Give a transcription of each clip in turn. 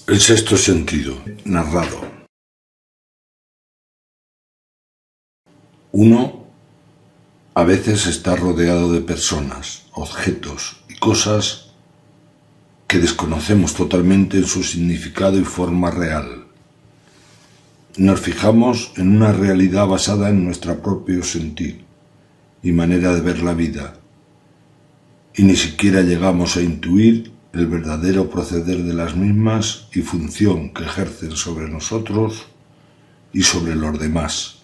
El sexto sentido, narrado. 1. A veces está rodeado de personas, objetos y cosas que desconocemos totalmente en su significado y forma real. Nos fijamos en una realidad basada en nuestro propio sentir y manera de ver la vida, y ni siquiera llegamos a intuir el verdadero proceder de las mismas y función que ejercen sobre nosotros y sobre los demás.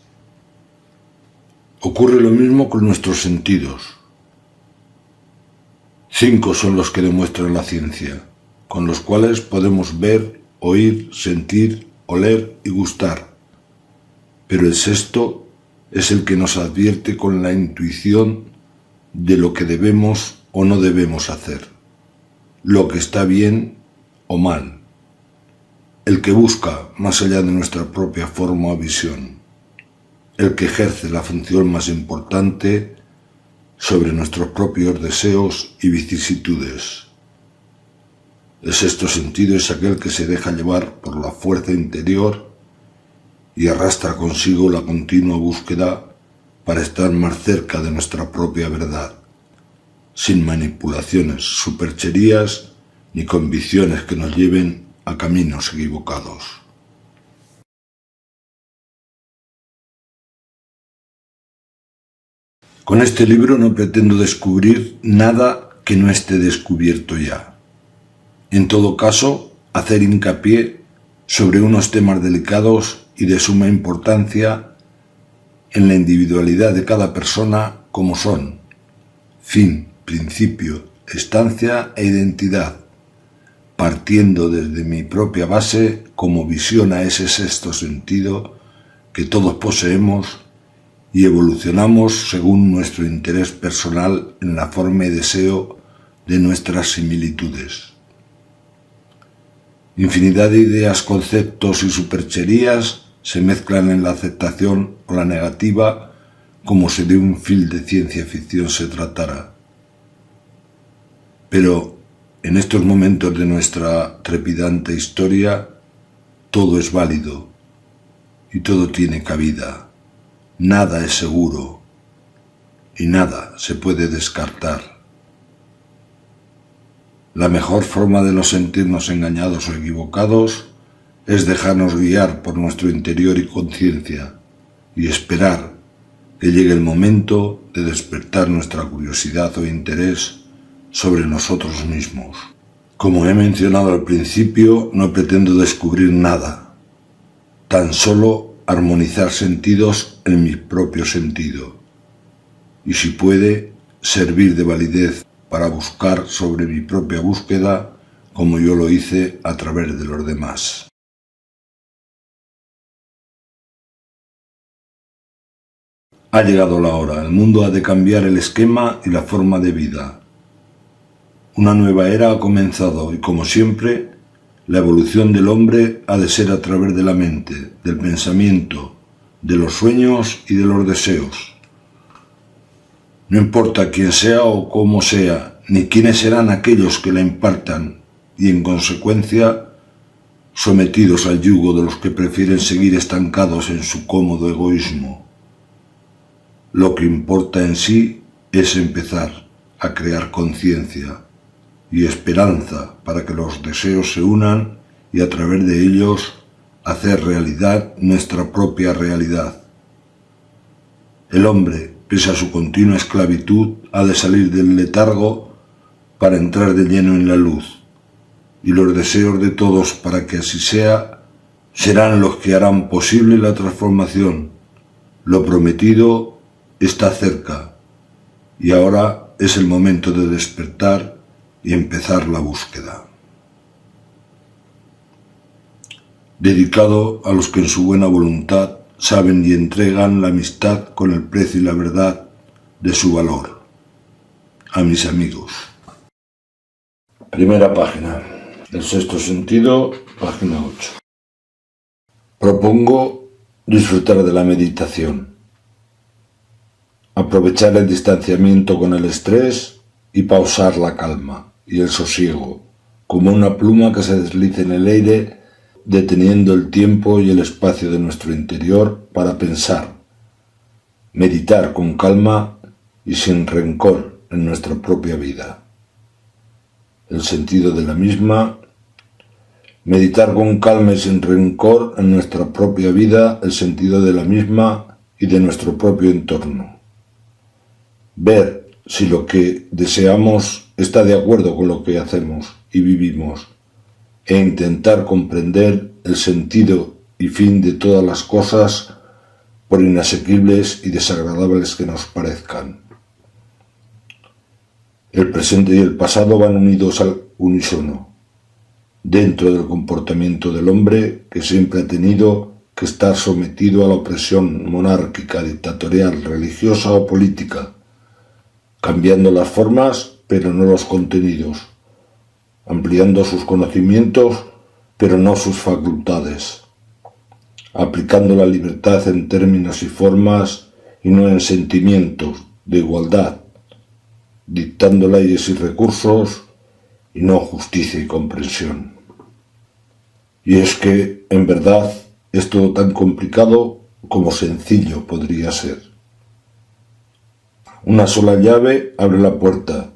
Ocurre lo mismo con nuestros sentidos. 5 son los que demuestran la ciencia, con los cuales podemos ver, oír, sentir, oler y gustar. Pero el sexto es el que nos advierte con la intuición de lo que debemos o no debemos hacer, lo que está bien o mal, el que busca más allá de nuestra propia forma o visión, el que ejerce la función más importante sobre nuestros propios deseos y vicisitudes. El sexto sentido es aquel que se deja llevar por la fuerza interior y arrastra consigo la continua búsqueda para estar más cerca de nuestra propia verdad, sin manipulaciones, supercherías ni convicciones que nos lleven a caminos equivocados. Con este libro no pretendo descubrir nada que no esté descubierto ya. En todo caso, hacer hincapié sobre unos temas delicados y de suma importancia en la individualidad de cada persona, como son fin, principio, estancia e identidad, partiendo desde mi propia base como visión a ese sexto sentido que todos poseemos y evolucionamos según nuestro interés personal en la forma y deseo de nuestras similitudes. Infinidad de ideas, conceptos y supercherías se mezclan en la aceptación o la negativa como si de un film de ciencia ficción se tratara. Pero en estos momentos de nuestra trepidante historia, todo es válido y todo tiene cabida. Nada es seguro y nada se puede descartar. La mejor forma de no sentirnos engañados o equivocados es dejarnos guiar por nuestro interior y conciencia y esperar que llegue el momento de despertar nuestra curiosidad o interés sobre nosotros mismos. Como he mencionado al principio, no pretendo descubrir nada, tan solo armonizar sentidos en mi propio sentido, y si puede, servir de validez para buscar sobre mi propia búsqueda como yo lo hice a través de los demás. Ha llegado la hora, el mundo ha de cambiar el esquema y la forma de vida. Una nueva era ha comenzado y, como siempre, la evolución del hombre ha de ser a través de la mente, del pensamiento, de los sueños y de los deseos. No importa quién sea o cómo sea, ni quiénes serán aquellos que la impartan y, en consecuencia, sometidos al yugo de los que prefieren seguir estancados en su cómodo egoísmo. Lo que importa en sí es empezar a crear conciencia y esperanza para que los deseos se unan y a través de ellos hacer realidad nuestra propia realidad. El hombre, pese a su continua esclavitud, ha de salir del letargo para entrar de lleno en la luz, y los deseos de todos para que así sea serán los que harán posible la transformación. Lo prometido está cerca, y ahora es el momento de despertar y empezar la búsqueda. Dedicado a los que en su buena voluntad saben y entregan la amistad con el precio y la verdad de su valor. A mis amigos. Primera página. El sexto sentido, página 8. Propongo disfrutar de la meditación. Aprovechar el distanciamiento con el estrés y pausar la calma y el sosiego como una pluma que se desliza en el aire, deteniendo el tiempo y el espacio de nuestro interior para pensar, meditar con calma y sin rencor en nuestra propia vida. El sentido de la misma, meditar con calma y sin rencor en nuestra propia vida, el sentido de la misma y de nuestro propio entorno. Ver si lo que deseamos está de acuerdo con lo que hacemos y vivimos, e intentar comprender el sentido y fin de todas las cosas, por inasequibles y desagradables que nos parezcan. El presente y el pasado van unidos al unísono, dentro del comportamiento del hombre que siempre ha tenido que estar sometido a la opresión monárquica, dictatorial, religiosa o política, cambiando las formas pero no los contenidos, ampliando sus conocimientos pero no sus facultades, aplicando la libertad en términos y formas y no en sentimientos de igualdad, dictando leyes y recursos y no justicia y comprensión. Y es que, en verdad, es todo tan complicado como sencillo podría ser. Una sola llave abre la puerta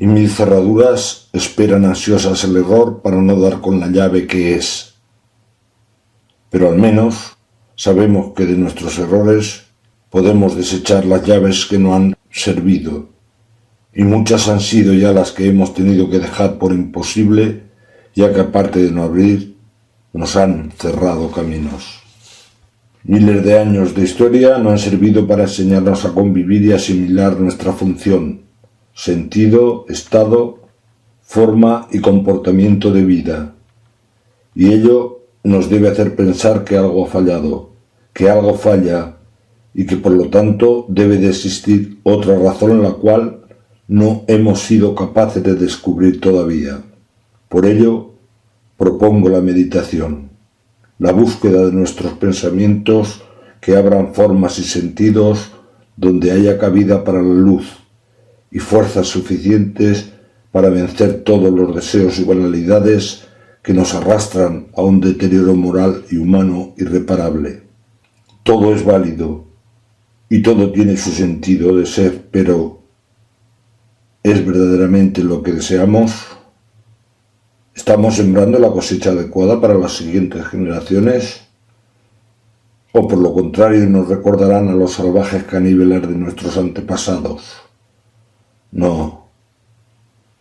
y 1000 cerraduras esperan ansiosas el error para no dar con la llave que es. Pero al menos sabemos que de nuestros errores podemos desechar las llaves que no han servido, y muchas han sido ya las que hemos tenido que dejar por imposible, ya que aparte de no abrir, nos han cerrado caminos. Miles de años de historia no han servido para enseñarnos a convivir y asimilar nuestra función, sentido, estado, forma y comportamiento de vida. Y ello nos debe hacer pensar que algo ha fallado, que algo falla, y que por lo tanto debe de existir otra razón en la cual no hemos sido capaces de descubrir todavía. Por ello, propongo la meditación, la búsqueda de nuestros pensamientos que abran formas y sentidos donde haya cabida para la luz y fuerzas suficientes para vencer todos los deseos y banalidades que nos arrastran a un deterioro moral y humano irreparable. Todo es válido y todo tiene su sentido de ser, pero ¿es verdaderamente lo que deseamos? ¿Estamos sembrando la cosecha adecuada para las siguientes generaciones? ¿O por lo contrario nos recordarán a los salvajes caníbales de nuestros antepasados? No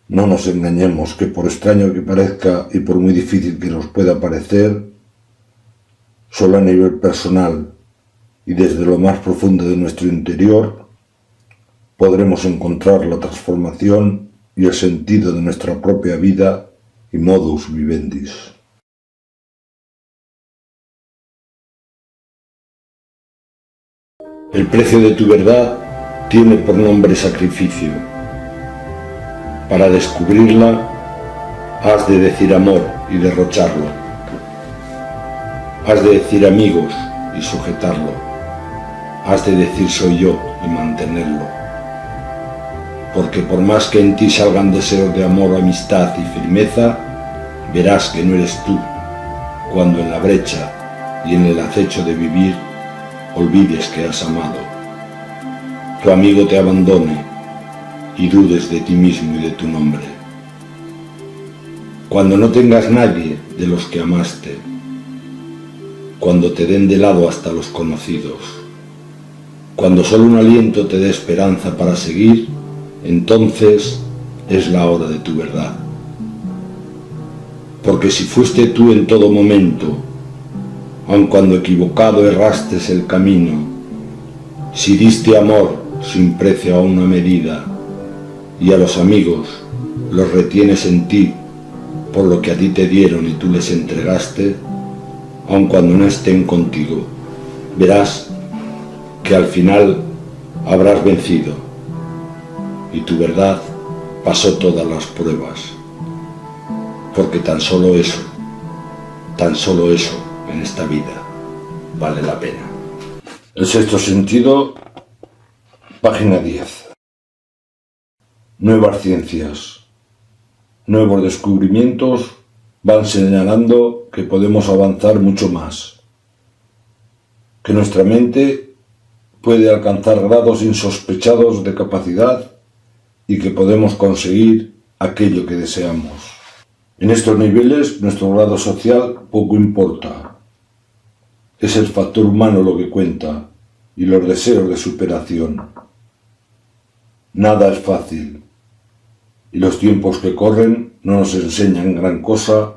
nos engañemos, que por extraño que parezca y por muy difícil que nos pueda parecer, solo a nivel personal y desde lo más profundo de nuestro interior podremos encontrar la transformación y el sentido de nuestra propia vida y modus vivendis. El precio de tu verdad tiene por nombre sacrificio. Para descubrirla, has de decir amor y derrocharlo. Has de decir amigos y sujetarlo. Has de decir soy yo y mantenerlo. Porque por más que en ti salgan deseos de amor, amistad y firmeza, verás que no eres tú, cuando en la brecha y en el acecho de vivir, olvides que has amado. Tu amigo te abandone y dudes de ti mismo y de tu nombre. Cuando no tengas nadie de los que amaste, cuando te den de lado hasta los conocidos, cuando solo un aliento te dé esperanza para seguir, entonces es la hora de tu verdad. Porque si fuiste tú en todo momento, aun cuando equivocado errastes el camino, si diste amor sin precio a una medida, y a los amigos los retienes en ti por lo que a ti te dieron y tú les entregaste, aun cuando no estén contigo, verás que al final habrás vencido y tu verdad pasó todas las pruebas, porque tan solo eso en esta vida vale la pena. El sexto sentido, página 10. Nuevas ciencias. nuevos descubrimientos van señalando que podemos avanzar mucho más, que nuestra mente puede alcanzar grados insospechados de capacidad y que podemos conseguir aquello que deseamos. En estos niveles nuestro grado social poco importa. Es el factor humano lo que cuenta y los deseos de superación. Nada es fácil y los tiempos que corren no nos enseñan gran cosa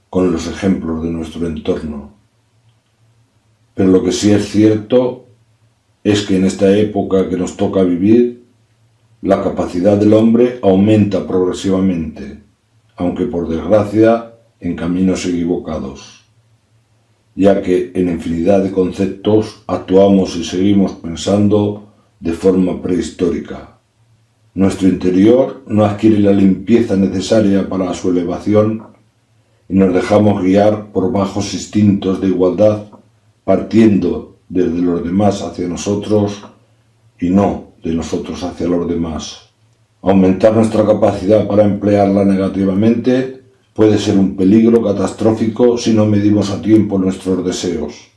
con los ejemplos de nuestro entorno. Pero lo que sí es cierto es que en esta época que nos toca vivir, la capacidad del hombre aumenta progresivamente, aunque por desgracia en caminos equivocados, ya que en infinidad de conceptos actuamos y seguimos pensando de forma prehistórica. Nuestro interior no adquiere la limpieza necesaria para su elevación y nos dejamos guiar por bajos instintos de igualdad, partiendo desde los demás hacia nosotros y no de nosotros hacia los demás. Aumentar nuestra capacidad para emplearla negativamente puede ser un peligro catastrófico si no medimos a tiempo nuestros deseos.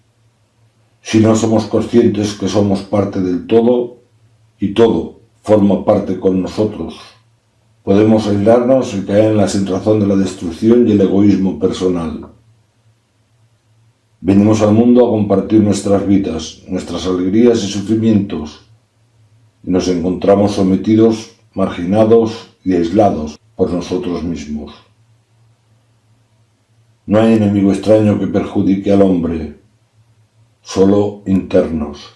Si no somos conscientes que somos parte del todo y todo forma parte con nosotros, podemos aislarnos y caer en la sinrazón de la destrucción y el egoísmo personal. Venimos al mundo a compartir nuestras vidas, nuestras alegrías y sufrimientos, y nos encontramos sometidos, marginados y aislados por nosotros mismos. No hay enemigo extraño que perjudique al hombre, solo internos,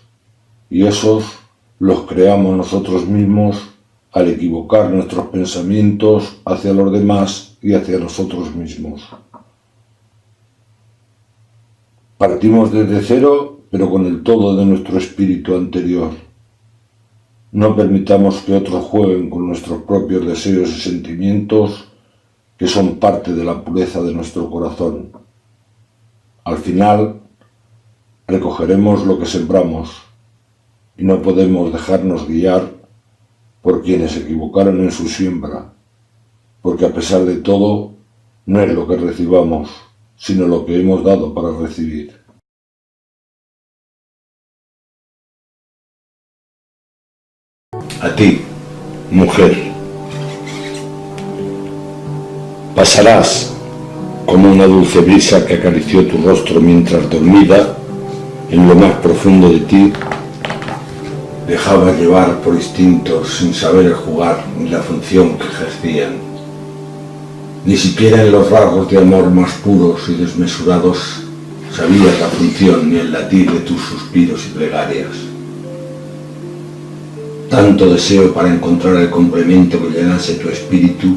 y esos los creamos nosotros mismos al equivocar nuestros pensamientos hacia los demás y hacia nosotros mismos. Partimos desde cero, pero con el todo de nuestro espíritu anterior. No permitamos que otros jueguen con nuestros propios deseos y sentimientos, que son parte de la pureza de nuestro corazón. Al final, recogeremos lo que sembramos, y no podemos dejarnos guiar por quienes se equivocaron en su siembra, porque a pesar de todo, no es lo que recibamos, sino lo que hemos dado para recibir. A ti, mujer, pasarás como una dulce brisa que acarició tu rostro mientras dormida, en lo más profundo de ti, dejabas llevar por instintos sin saber jugar ni la función que ejercían. Ni siquiera en los rasgos de amor más puros y desmesurados sabías la función ni el latir de tus suspiros y plegarias. Tanto deseo para encontrar el complemento que llenase tu espíritu,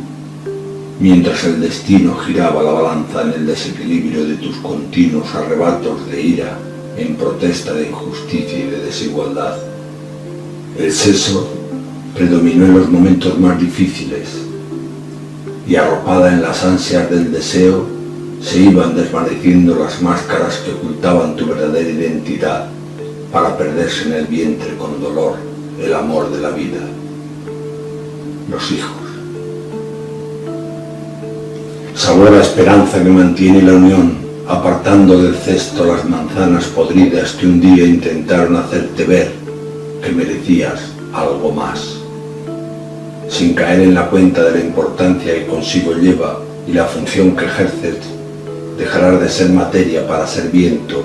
mientras el destino giraba la balanza en el desequilibrio de tus continuos arrebatos de ira en protesta de injusticia y de desigualdad. El sexo predominó en los momentos más difíciles y arropada en las ansias del deseo se iban desvaneciendo las máscaras que ocultaban tu verdadera identidad para perderse en el vientre con dolor el amor de la vida, los hijos. Sabor a esperanza que mantiene la unión, apartando del cesto las manzanas podridas que un día intentaron hacerte ver que merecías algo más, sin caer en la cuenta de la importancia que consigo lleva y la función que ejerces. Dejarás de ser materia para ser viento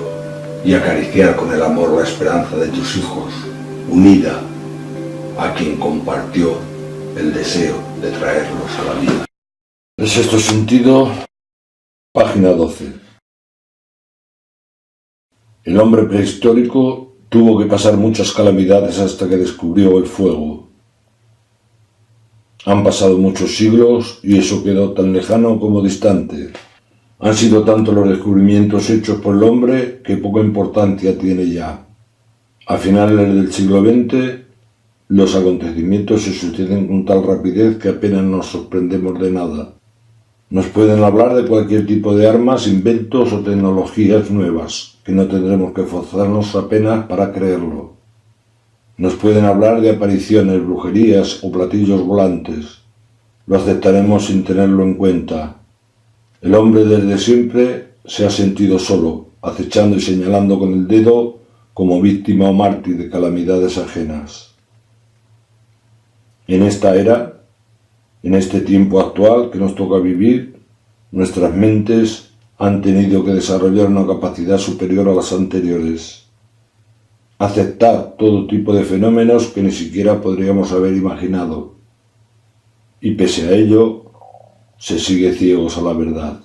y acariciar con el amor la esperanza de tus hijos, unida a quien compartió el deseo de traerlos a la vida. El sexto sentido, página 12. El hombre prehistórico tuvo que pasar muchas calamidades hasta que descubrió el fuego. Han pasado muchos siglos y eso quedó tan lejano como distante. Han sido tantos los descubrimientos hechos por el hombre que poca importancia tiene ya. A finales del siglo XX, los acontecimientos se suceden con tal rapidez que apenas nos sorprendemos de nada. Nos pueden hablar de cualquier tipo de armas, inventos o tecnologías nuevas, que no tendremos que forzarnos apenas para creerlo. Nos pueden hablar de apariciones, brujerías o platillos volantes. lo aceptaremos sin tenerlo en cuenta. El hombre desde siempre se ha sentido solo, acechando y señalando con el dedo como víctima o mártir de calamidades ajenas. En esta era, en este tiempo actual que nos toca vivir, nuestras mentes han tenido que desarrollar una capacidad superior a las anteriores. Aceptar todo tipo de fenómenos que ni siquiera podríamos haber imaginado. Y pese a ello, se sigue ciegos a la verdad.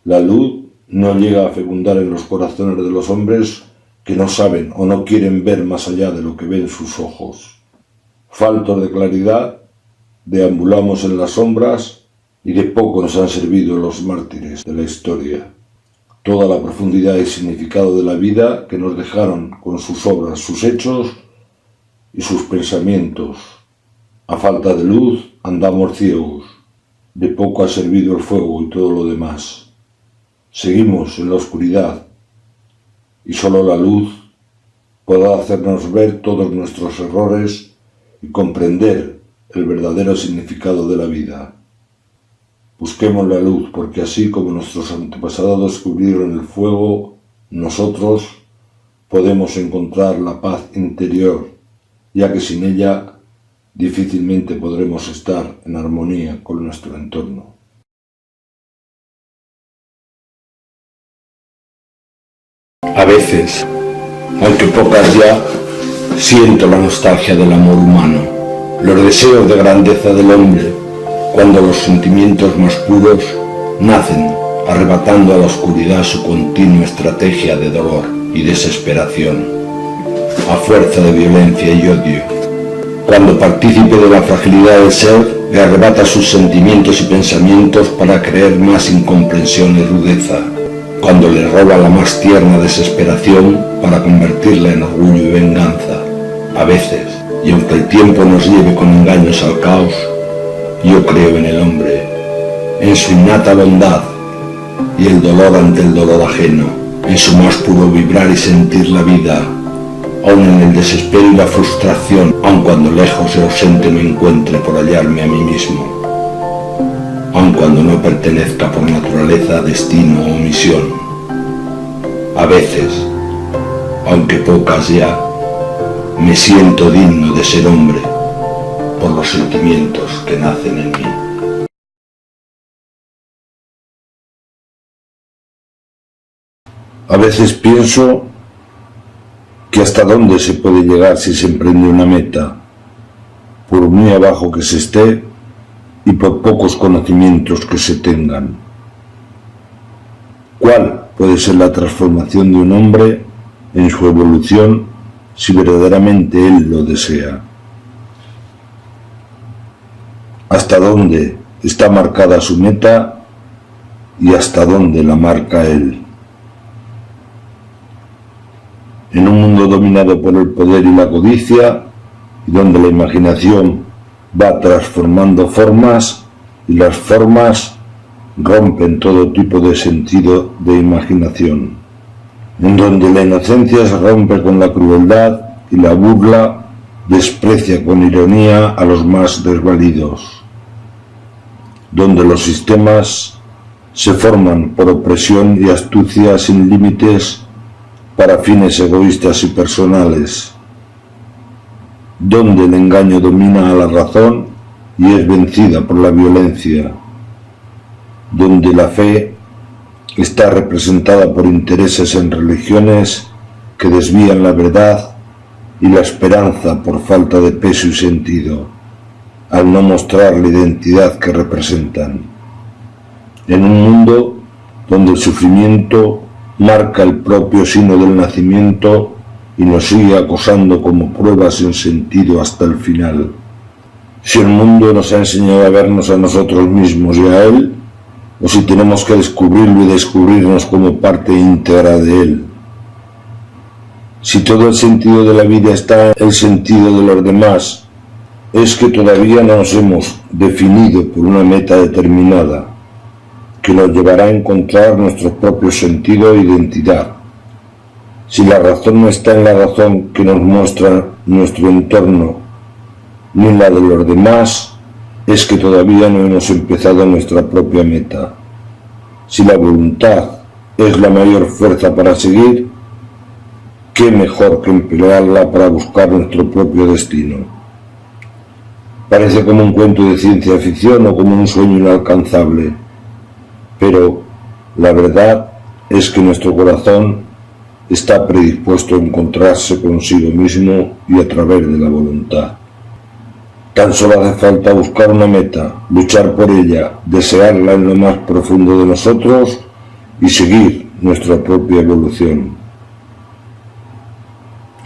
La luz no llega a fecundar en los corazones de los hombres que no saben o no quieren ver más allá de lo que ven sus ojos. Faltos de claridad, deambulamos en las sombras y de poco nos han servido los mártires de la historia. Toda la profundidad y significado de la vida que nos dejaron con sus obras, sus hechos y sus pensamientos. A falta de luz andamos ciegos, de poco ha servido el fuego y todo lo demás. Seguimos en la oscuridad y solo la luz podrá hacernos ver todos nuestros errores y comprender el verdadero significado de la vida. Busquemos la luz, porque así como nuestros antepasados descubrieron el fuego, nosotros podemos encontrar la paz interior, ya que sin ella difícilmente podremos estar en armonía con nuestro entorno. A veces, aunque pocas ya, siento la nostalgia del amor humano, los deseos de grandeza del hombre, cuando los sentimientos más puros nacen arrebatando a la oscuridad su continua estrategia de dolor y desesperación, a fuerza de violencia y odio. Cuando partícipe de la fragilidad del ser, le arrebata sus sentimientos y pensamientos para creer más incomprensión y rudeza. Cuando le roba la más tierna desesperación para convertirla en orgullo y venganza. A veces, y aunque el tiempo nos lleve con engaños al caos, yo creo en el hombre, en su innata bondad y el dolor ante el dolor ajeno, en su más puro vibrar y sentir la vida, aun en el desespero y la frustración, aun cuando lejos y ausente me encuentre por hallarme a mí mismo, aun cuando no pertenezca por naturaleza, destino o misión. A veces, aunque pocas ya, me siento digno de ser hombre por los sentimientos que nacen en mí. A veces pienso que hasta dónde se puede llegar si se emprende una meta, por muy abajo que se esté y por pocos conocimientos que se tengan. ¿Cuál puede ser la transformación de un hombre en su evolución si verdaderamente él lo desea? ¿Hasta dónde está marcada su meta y hasta dónde la marca él? En un mundo dominado por el poder y la codicia, y donde la imaginación va transformando formas y las formas rompen todo tipo de sentido de imaginación, en donde la inocencia se rompe con la crueldad y la burla desprecia con ironía a los más desvalidos, donde los sistemas se forman por opresión y astucia sin límites para fines egoístas y personales, donde el engaño domina a la razón y es vencida por la violencia, donde la fe está representada por intereses en religiones que desvían la verdad y la esperanza por falta de peso y sentido, al no mostrar la identidad que representan. En un mundo donde el sufrimiento marca el propio signo del nacimiento y nos sigue acosando como prueba sin sentido hasta el final. Si el mundo nos ha enseñado a vernos a nosotros mismos y a él, o si tenemos que descubrirlo y descubrirnos como parte íntegra de él. Si todo el sentido de la vida está en el sentido de los demás, es que todavía no nos hemos definido por una meta determinada, que nos llevará a encontrar nuestro propio sentido e identidad. Si la razón no está en la razón que nos muestra nuestro entorno, ni en la de los demás, es que todavía no hemos empezado nuestra propia meta. Si la voluntad es la mayor fuerza para seguir, ¿qué mejor que emplearla para buscar nuestro propio destino? Parece como un cuento de ciencia ficción o como un sueño inalcanzable, pero la verdad es que nuestro corazón está predispuesto a encontrarse consigo mismo y a través de la voluntad. Tan solo hace falta buscar una meta, luchar por ella, desearla en lo más profundo de nosotros y seguir nuestra propia evolución.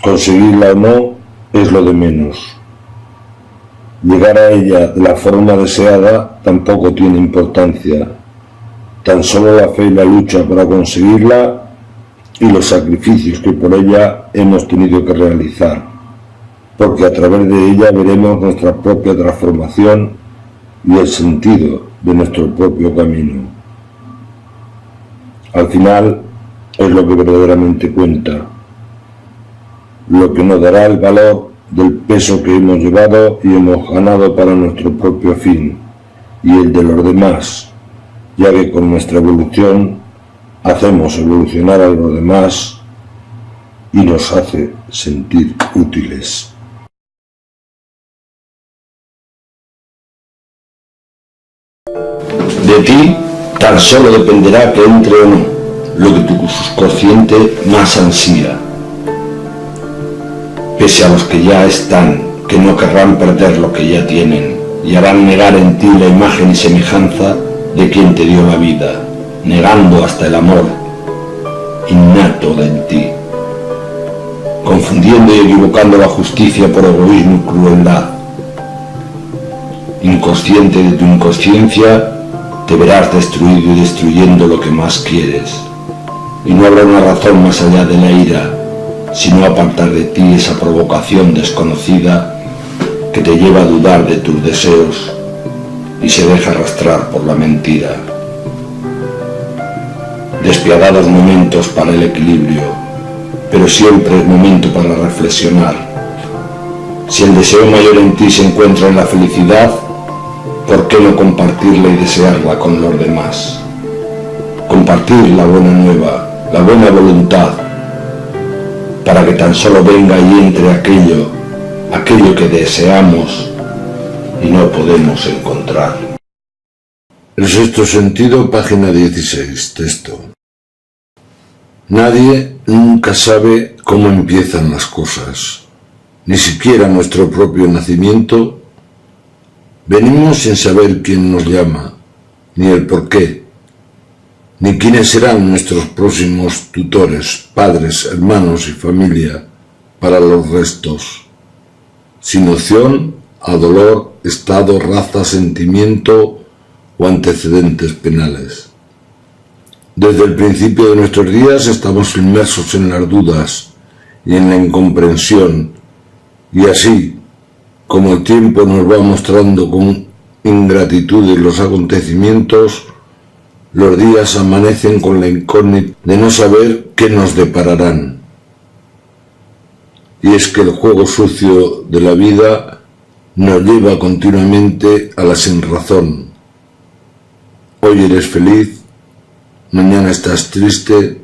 Conseguirla o no es lo de menos. Llegar a ella de la forma deseada tampoco tiene importancia. Tan solo la fe y la lucha para conseguirla y los sacrificios que por ella hemos tenido que realizar, porque a través de ella veremos nuestra propia transformación y el sentido de nuestro propio camino. Al final es lo que verdaderamente cuenta, lo que nos dará el valor del peso que hemos llevado y hemos ganado para nuestro propio fin y el de los demás, ya que con nuestra evolución hacemos evolucionar a los demás y nos hace sentir útiles. De ti tan solo dependerá que entre o no lo que tu subconsciente más ansía. Pese a los que ya están, que no querrán perder lo que ya tienen y harán negar en ti la imagen y semejanza de quien te dio la vida, negando hasta el amor innato en ti, confundiendo y equivocando la justicia por egoísmo y crueldad. Inconsciente de tu inconsciencia, te verás destruido y destruyendo lo que más quieres, y no habrá una razón más allá de la ira, sino apartar de ti esa provocación desconocida que te lleva a dudar de tus deseos y se deja arrastrar por la mentira. Despiadados momentos para el equilibrio, pero siempre es momento para reflexionar. Si el deseo mayor en ti se encuentra en la felicidad, ¿por qué no compartirla y desearla con los demás? Compartir la buena nueva, la buena voluntad, para que tan solo venga y entre aquello que deseamos y no podemos encontrar. El sexto sentido, página 16, texto. Nadie nunca sabe cómo empiezan las cosas, ni siquiera nuestro propio nacimiento. Venimos sin saber quién nos llama, ni el por qué, ni quiénes serán nuestros próximos tutores, padres, hermanos y familia para los restos, sin opción a dolor, estado, raza, sentimiento o antecedentes penales. Desde el principio de nuestros días estamos inmersos en las dudas y en la incomprensión, y así, como el tiempo nos va mostrando con ingratitud los acontecimientos, los días amanecen con la incógnita de no saber qué nos depararán. Y es que el juego sucio de la vida nos lleva continuamente a la sinrazón. Hoy eres feliz, mañana estás triste,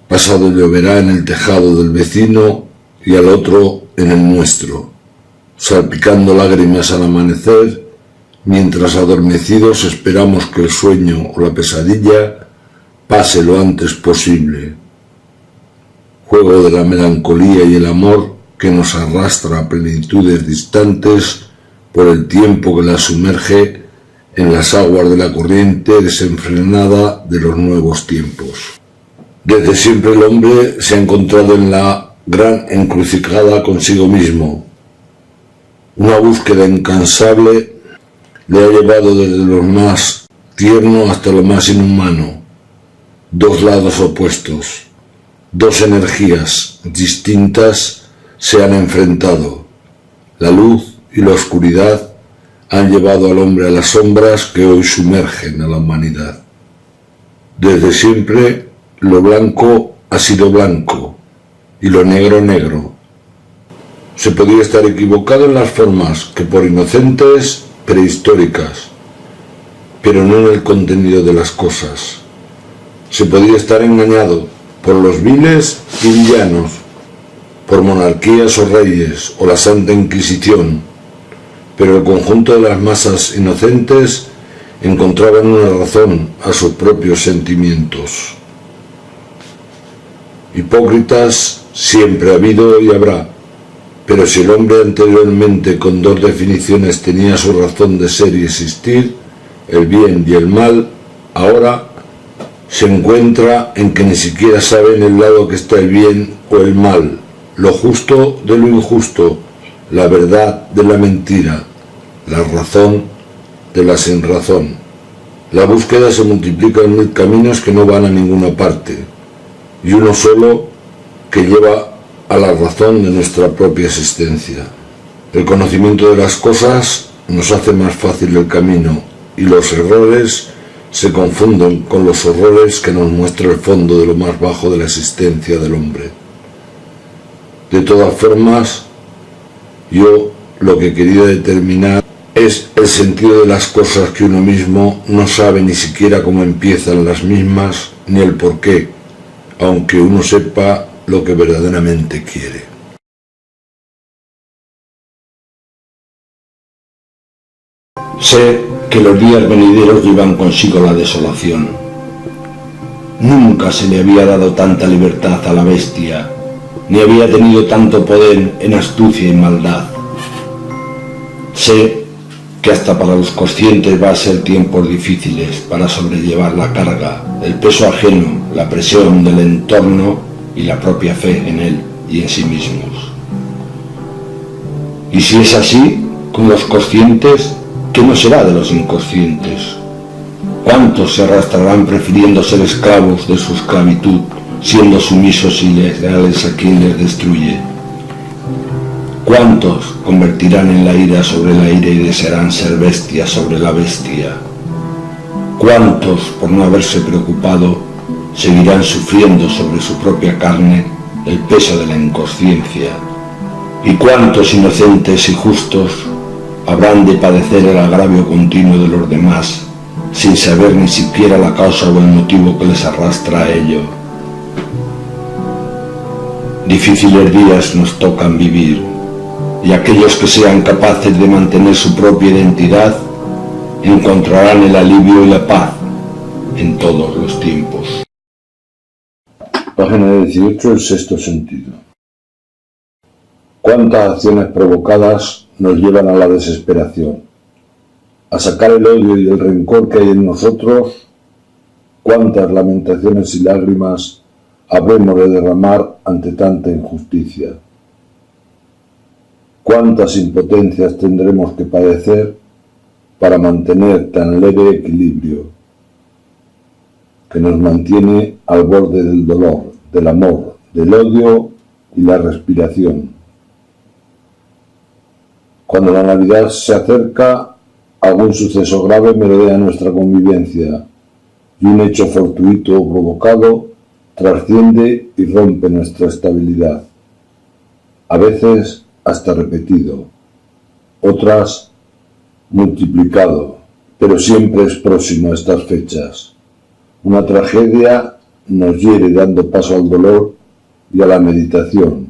pasado lloverá en el tejado del vecino y al otro en el nuestro, salpicando lágrimas al amanecer, mientras adormecidos esperamos que el sueño o la pesadilla pase lo antes posible. Juego de la melancolía y el amor que nos arrastra a plenitudes distantes por el tiempo que la sumerge en las aguas de la corriente desenfrenada de los nuevos tiempos. Desde siempre el hombre se ha encontrado en la gran encrucijada consigo mismo. Una búsqueda incansable le ha llevado desde lo más tierno hasta lo más inhumano. Dos lados opuestos, dos energías distintas se han enfrentado. La luz y la oscuridad han llevado al hombre a las sombras que hoy sumergen a la humanidad. Desde siempre lo blanco ha sido blanco y lo negro negro. Se podría estar equivocado en las formas que por inocentes prehistóricas, pero no en el contenido de las cosas. Se podía estar engañado por los viles y villanos, por monarquías o reyes o la Santa Inquisición, pero el conjunto de las masas inocentes encontraban una razón a sus propios sentimientos. Hipócritas siempre ha habido y habrá, pero si el hombre anteriormente con dos definiciones tenía su razón de ser y existir, el bien y el mal, ahora se encuentra en que ni siquiera sabe en el lado que está el bien o el mal, lo justo de lo injusto, la verdad de la mentira, la razón de la sinrazón. La búsqueda se multiplica en 1000 caminos que no van a ninguna parte, y uno solo que lleva a la razón de nuestra propia existencia. El conocimiento de las cosas nos hace más fácil el camino, y los errores se confunden con los horrores que nos muestra el fondo de lo más bajo de la existencia del hombre. De todas formas, yo lo que quería determinar es el sentido de las cosas que uno mismo no sabe ni siquiera cómo empiezan las mismas ni el porqué, aunque uno sepa lo que verdaderamente quiere. Sé que los días venideros llevan consigo la desolación. Nunca se le había dado tanta libertad a la bestia, ni había tenido tanto poder en astucia y maldad. Sé que hasta para los conscientes va a ser tiempos difíciles para sobrellevar la carga, el peso ajeno, la presión del entorno y la propia fe en él y en sí mismos. Y si es así, con los conscientes, ¿qué no será de los inconscientes? ¿Cuántos se arrastrarán prefiriendo ser esclavos de su esclavitud, siendo sumisos y leales a quien les destruye? ¿Cuántos convertirán en la ira sobre la ira y desearán ser bestia sobre la bestia? ¿Cuántos, por no haberse preocupado, seguirán sufriendo sobre su propia carne el peso de la inconsciencia? ¿Y cuántos inocentes y justos habrán de padecer el agravio continuo de los demás, sin saber ni siquiera la causa o el motivo que les arrastra a ello? Difíciles días nos tocan vivir, y aquellos que sean capaces de mantener su propia identidad encontrarán el alivio y la paz en todos los tiempos. Página 18, el sexto sentido. ¿Cuántas acciones provocadas nos llevan a la desesperación? A sacar el odio y el rencor que hay en nosotros. ¿Cuántas lamentaciones y lágrimas habremos de derramar ante tanta injusticia? ¿Cuántas impotencias tendremos que padecer para mantener tan leve equilibrio que nos mantiene al borde del dolor, del amor, del odio y la respiración? Cuando la Navidad se acerca, algún suceso grave merodea nuestra convivencia y un hecho fortuito o provocado trasciende y rompe nuestra estabilidad. A veces hasta repetido, otras multiplicado, pero siempre es próximo a estas fechas. Una tragedia nos hiere dando paso al dolor y a la meditación.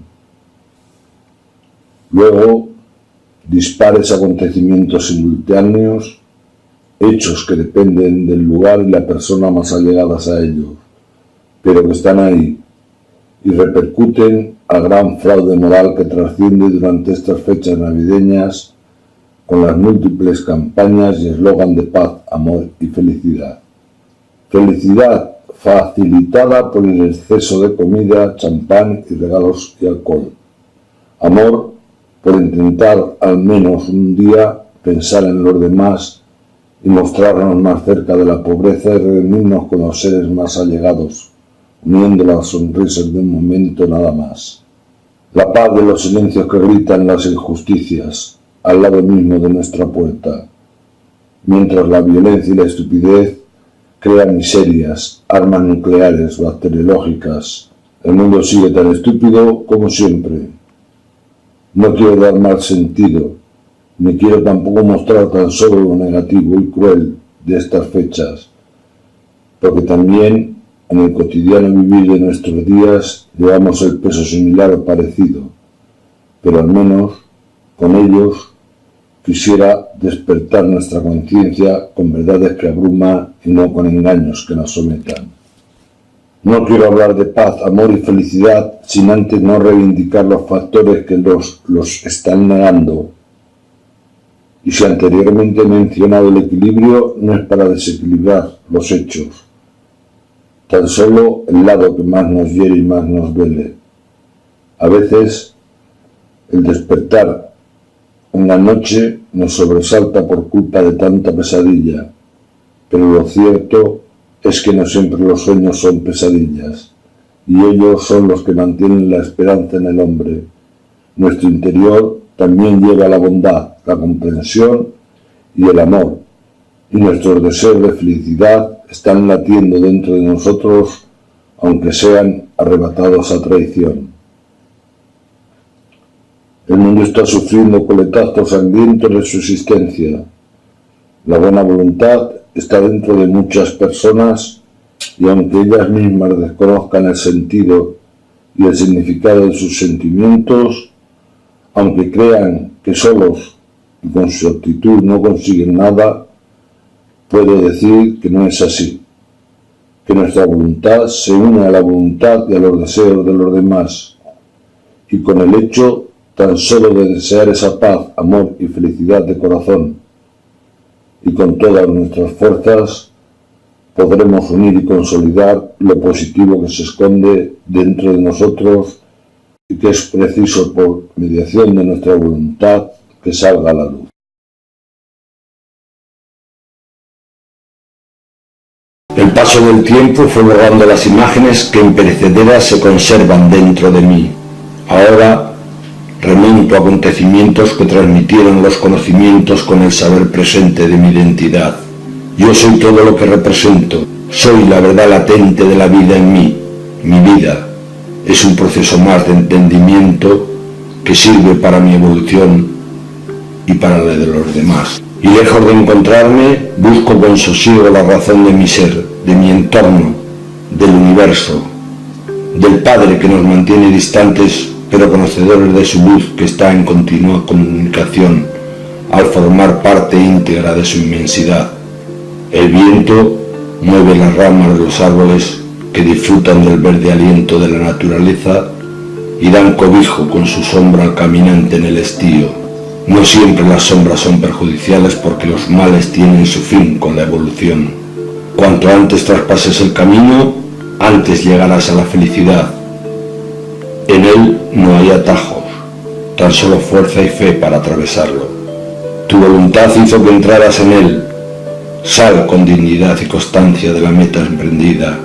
Luego, dispares acontecimientos simultáneos, hechos que dependen del lugar y la persona más allegadas a ellos, pero que están ahí y repercuten al gran fraude moral que trasciende durante estas fechas navideñas con las múltiples campañas y eslogan de paz, amor y felicidad. Felicidad facilitada por el exceso de comida, champán y regalos y alcohol. Amor por intentar al menos un día pensar en los demás y mostrarnos más cerca de la pobreza y reunirnos con los seres más allegados, uniendo las sonrisas de un momento nada más. La paz de los silencios que gritan las injusticias al lado mismo de nuestra puerta, mientras la violencia y la estupidez crean miserias, armas nucleares, bacteriológicas. El mundo sigue tan estúpido como siempre. No quiero dar mal sentido, ni quiero tampoco mostrar tan solo lo negativo y cruel de estas fechas, porque también en el cotidiano vivir de nuestros días llevamos el peso similar o parecido, pero al menos con ellos quisiera despertar nuestra conciencia con verdades que abruman y no con engaños que nos sometan. No quiero hablar de paz, amor y felicidad sin antes no reivindicar los factores que los están negando. Y si anteriormente he mencionado el equilibrio, no es para desequilibrar los hechos, tan solo el lado que más nos hiere y más nos duele. A veces el despertar en la noche nos sobresalta por culpa de tanta pesadilla, pero lo cierto es que no siempre los sueños son pesadillas, y ellos son los que mantienen la esperanza en el hombre. Nuestro interior también lleva la bondad, la comprensión y el amor, y nuestros deseos de felicidad están latiendo dentro de nosotros, aunque sean arrebatados a traición. El mundo está sufriendo coletazos sangrientos de su existencia. La buena voluntad está dentro de muchas personas y aunque ellas mismas desconozcan el sentido y el significado de sus sentimientos, aunque crean que solos y con su actitud no consiguen nada, puedo decir que no es así, que nuestra voluntad se une a la voluntad y a los deseos de los demás, y con el hecho tan solo de desear esa paz, amor y felicidad de corazón, y con todas nuestras fuerzas podremos unir y consolidar lo positivo que se esconde dentro de nosotros y que es preciso por mediación de nuestra voluntad que salga a la luz. El paso del tiempo fue borrando las imágenes que imperecederas se conservan dentro de mí. Ahora remonto a acontecimientos que transmitieron los conocimientos con el saber presente de mi identidad. Yo soy todo lo que represento, soy la verdad latente de la vida en mí. Mi vida es un proceso más de entendimiento que sirve para mi evolución y para la de los demás. Y lejos de encontrarme, busco con sosiego la razón de mi ser, de mi entorno, del universo, del Padre que nos mantiene distantes pero conocedores de su luz que está en continua comunicación al formar parte íntegra de su inmensidad. El viento mueve las ramas de los árboles que disfrutan del verde aliento de la naturaleza y dan cobijo con su sombra al caminante en el estío. No siempre las sombras son perjudiciales porque los males tienen su fin con la evolución. Cuanto antes traspases el camino, antes llegarás a la felicidad. En él no hay atajos, tan solo fuerza y fe para atravesarlo. Tu voluntad hizo que entraras en él. Sal con dignidad y constancia de la meta emprendida.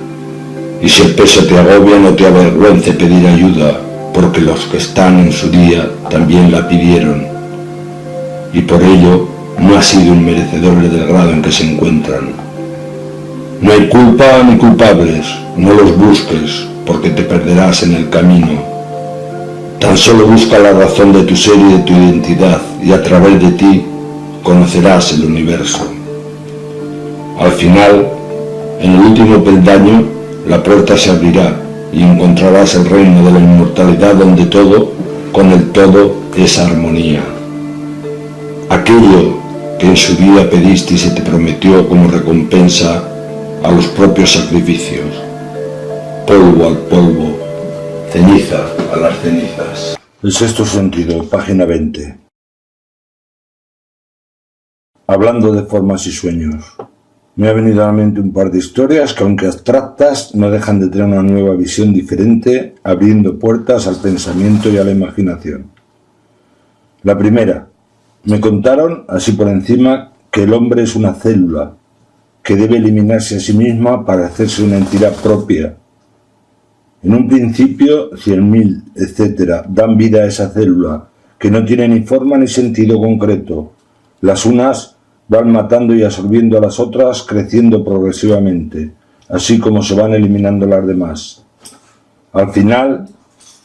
Y si el peso te agobia, no te avergüence pedir ayuda, porque los que están en su día también la pidieron. Y por ello no has sido inmerecedores del grado en que se encuentran. No hay culpa ni culpables, no los busques, porque te perderás en el camino. Tan solo busca la razón de tu ser y de tu identidad, y a través de ti conocerás el universo. Al final, en el último peldaño, la puerta se abrirá y encontrarás el reino de la inmortalidad donde todo, con el todo, es armonía. Aquello que en su día pediste y se te prometió como recompensa a los propios sacrificios. Polvo al polvo, ceniza a las cenizas. El sexto sentido, página 20. Hablando de formas y sueños. Me ha venido a la mente un par de historias que, aunque abstractas, no dejan de tener una nueva visión diferente, abriendo puertas al pensamiento y a la imaginación. La primera, me contaron, así por encima, que el hombre es una célula, que debe eliminarse a sí misma para hacerse una entidad propia. En un principio, 100.000, etc., dan vida a esa célula, que no tiene ni forma ni sentido concreto. Las unas van matando y absorbiendo a las otras, creciendo progresivamente, así como se van eliminando las demás. Al final,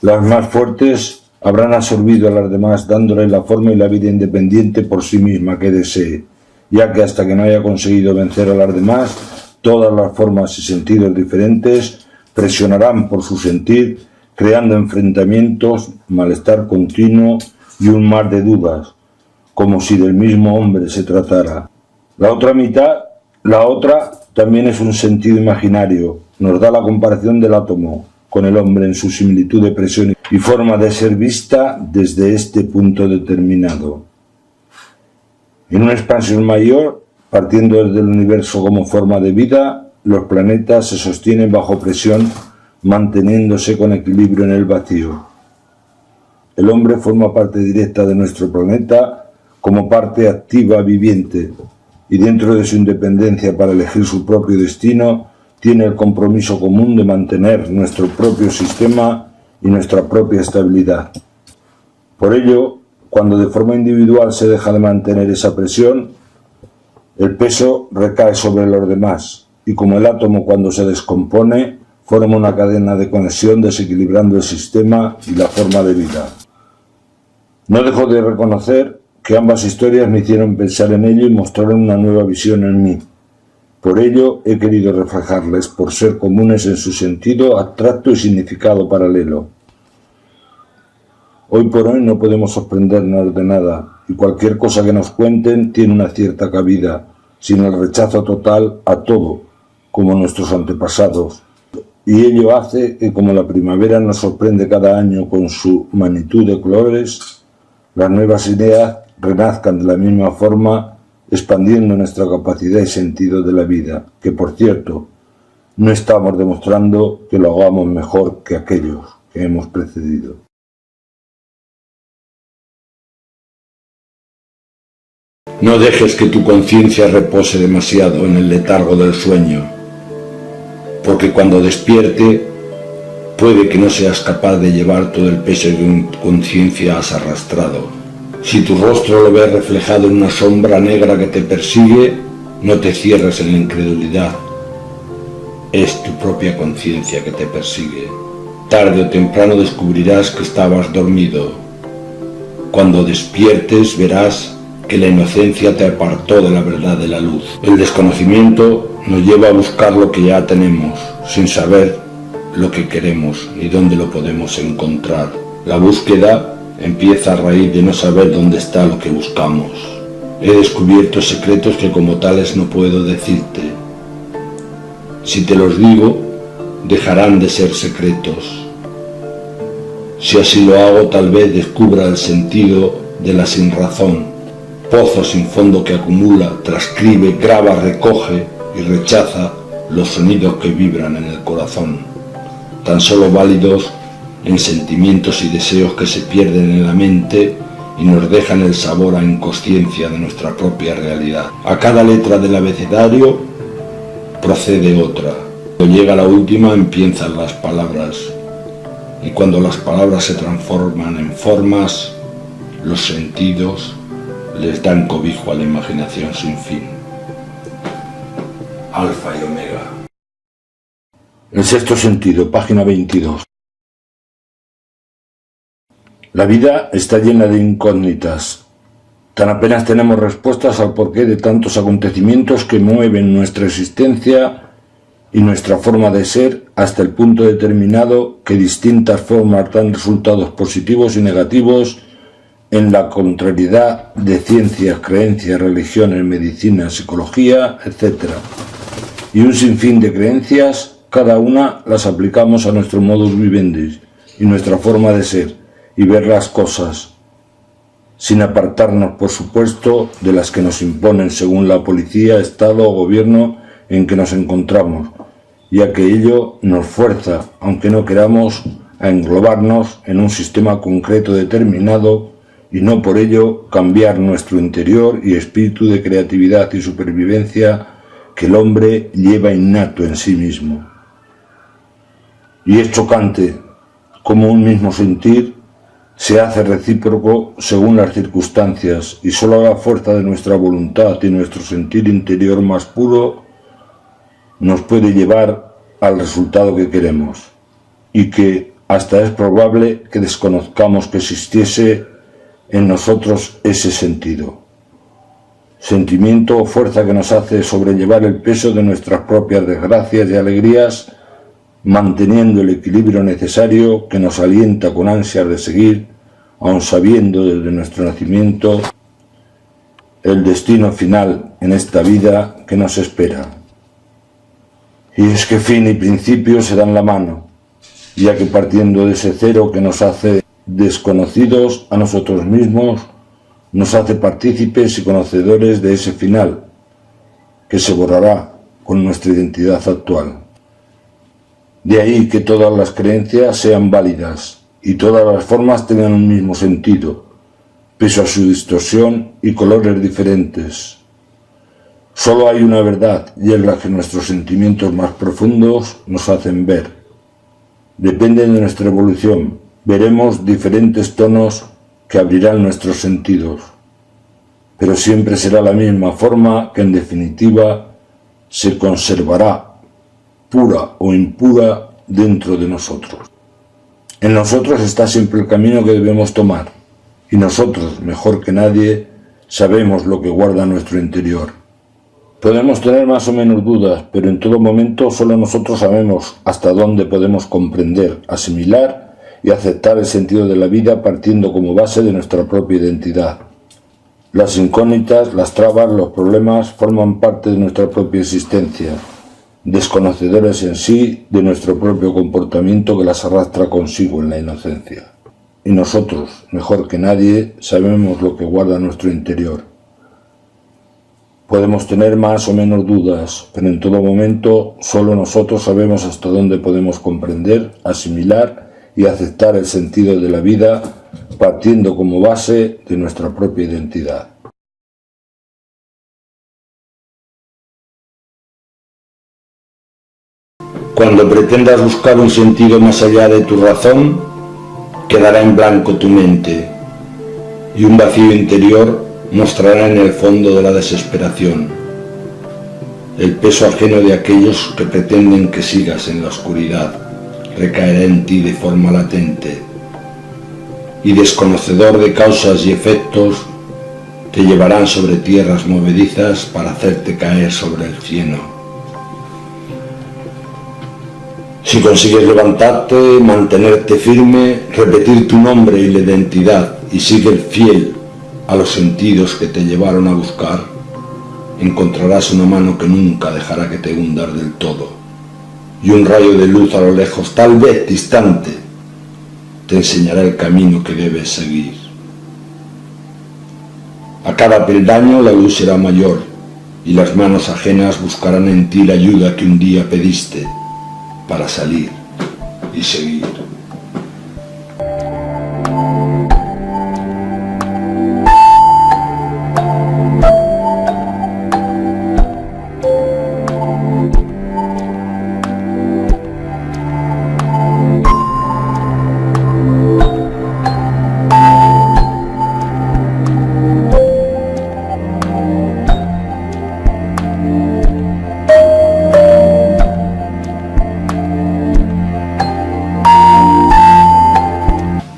las más fuertes habrán absorbido a las demás dándoles la forma y la vida independiente por sí misma que desee, ya que hasta que no haya conseguido vencer a las demás, todas las formas y sentidos diferentes presionarán por su sentir, creando enfrentamientos, malestar continuo y un mar de dudas, como si del mismo hombre se tratara. La otra mitad, también es un sentido imaginario, nos da la comparación del átomo con el hombre en su similitud de presión y forma de ser vista desde este punto determinado. En una expansión mayor, partiendo desde el universo como forma de vida, los planetas se sostienen bajo presión, manteniéndose con equilibrio en el vacío. El hombre forma parte directa de nuestro planeta como parte activa viviente y dentro de su independencia para elegir su propio destino, tiene el compromiso común de mantener nuestro propio sistema y nuestra propia estabilidad. Por ello, cuando de forma individual se deja de mantener esa presión, el peso recae sobre los demás y como el átomo cuando se descompone, forma una cadena de conexión desequilibrando el sistema y la forma de vida. No dejo de reconocer que ambas historias me hicieron pensar en ello y mostraron una nueva visión en mí. Por ello he querido reflejarles por ser comunes en su sentido abstracto y significado paralelo. Hoy por hoy no podemos sorprendernos de nada y cualquier cosa que nos cuenten tiene una cierta cabida, sin el rechazo total a todo, como nuestros antepasados. Y ello hace que como la primavera nos sorprende cada año con su magnitud de colores, las nuevas ideas renazcan de la misma forma, expandiendo nuestra capacidad y sentido de la vida, que por cierto, no estamos demostrando que lo hagamos mejor que aquellos que hemos precedido. No dejes que tu conciencia repose demasiado en el letargo del sueño, porque cuando despierte, puede que no seas capaz de llevar todo el peso que en tu conciencia has arrastrado. Si tu rostro lo ves reflejado en una sombra negra que te persigue, no te cierres en la incredulidad. Es tu propia conciencia que te persigue. Tarde o temprano descubrirás que estabas dormido. Cuando despiertes verás que la inocencia te apartó de la verdad de la luz. El desconocimiento nos lleva a buscar lo que ya tenemos, sin saber lo que queremos ni dónde lo podemos encontrar. La búsqueda empieza a raíz de no saber dónde está lo que buscamos. He descubierto secretos que como tales no puedo decirte. Si te los digo, dejarán de ser secretos. Si así lo hago, tal vez descubra el sentido de la sinrazón, pozo sin fondo que acumula, transcribe, graba, recoge y rechaza los sonidos que vibran en el corazón, tan solo válidos en sentimientos y deseos que se pierden en la mente y nos dejan el sabor a inconsciencia de nuestra propia realidad. A cada letra del abecedario procede otra. Cuando llega la última empiezan las palabras, y cuando las palabras se transforman en formas, los sentidos les dan cobijo a la imaginación sin fin. Alfa y Omega. El sexto sentido, página 22. La vida está llena de incógnitas. Tan apenas tenemos respuestas al porqué de tantos acontecimientos que mueven nuestra existencia y nuestra forma de ser hasta el punto determinado que distintas formas dan resultados positivos y negativos en la contrariedad de ciencias, creencias, religiones, medicina, psicología, etc. Y un sinfín de creencias, cada una las aplicamos a nuestro modus vivendi y nuestra forma de ser y ver las cosas, sin apartarnos, por supuesto, de las que nos imponen según la policía, Estado o gobierno en que nos encontramos, ya que ello nos fuerza, aunque no queramos, a englobarnos en un sistema concreto determinado y no por ello cambiar nuestro interior y espíritu de creatividad y supervivencia que el hombre lleva innato en sí mismo. Y es chocante como un mismo sentir se hace recíproco según las circunstancias y solo a la fuerza de nuestra voluntad y nuestro sentir interior más puro nos puede llevar al resultado que queremos y que, hasta es probable que desconozcamos que existiese en nosotros ese sentido. Sentimiento o fuerza que nos hace sobrellevar el peso de nuestras propias desgracias y alegrías, manteniendo el equilibrio necesario que nos alienta con ansias de seguir, aun sabiendo desde nuestro nacimiento el destino final en esta vida que nos espera. Y es que fin y principio se dan la mano, ya que partiendo de ese cero que nos hace desconocidos a nosotros mismos, nos hace partícipes y conocedores de ese final, que se borrará con nuestra identidad actual. De ahí que todas las creencias sean válidas y todas las formas tengan un mismo sentido, pese a su distorsión y colores diferentes. Solo hay una verdad, y es la que nuestros sentimientos más profundos nos hacen ver. Depende de nuestra evolución, veremos diferentes tonos que abrirán nuestros sentidos, pero siempre será la misma forma que en definitiva se conservará, pura o impura, dentro de nosotros. En nosotros está siempre el camino que debemos tomar, y nosotros, mejor que nadie, sabemos lo que guarda nuestro interior. Podemos tener más o menos dudas, pero en todo momento solo nosotros sabemos hasta dónde podemos comprender, asimilar y aceptar el sentido de la vida partiendo como base de nuestra propia identidad. Las incógnitas, las trabas, los problemas forman parte de nuestra propia existencia, desconocedores en sí de nuestro propio comportamiento que las arrastra consigo en la inocencia. Y nosotros, mejor que nadie, sabemos lo que guarda nuestro interior. Podemos tener más o menos dudas, pero en todo momento solo nosotros sabemos hasta dónde podemos comprender, asimilar y aceptar el sentido de la vida, partiendo como base de nuestra propia identidad. Cuando pretendas buscar un sentido más allá de tu razón, quedará en blanco tu mente, y un vacío interior mostrará en el fondo de la desesperación el peso ajeno de aquellos que pretenden que sigas en la oscuridad. Recaerá en ti de forma latente, y desconocedor de causas y efectos, te llevarán sobre tierras movedizas para hacerte caer sobre el cieno. Si consigues levantarte, mantenerte firme, repetir tu nombre y la identidad, y sigue fiel a los sentidos que te llevaron a buscar, encontrarás una mano que nunca dejará que te hundas del todo, y un rayo de luz a lo lejos, tal vez distante, te enseñará el camino que debes seguir. A cada peldaño la luz será mayor, y las manos ajenas buscarán en ti la ayuda que un día pediste para salir y seguir.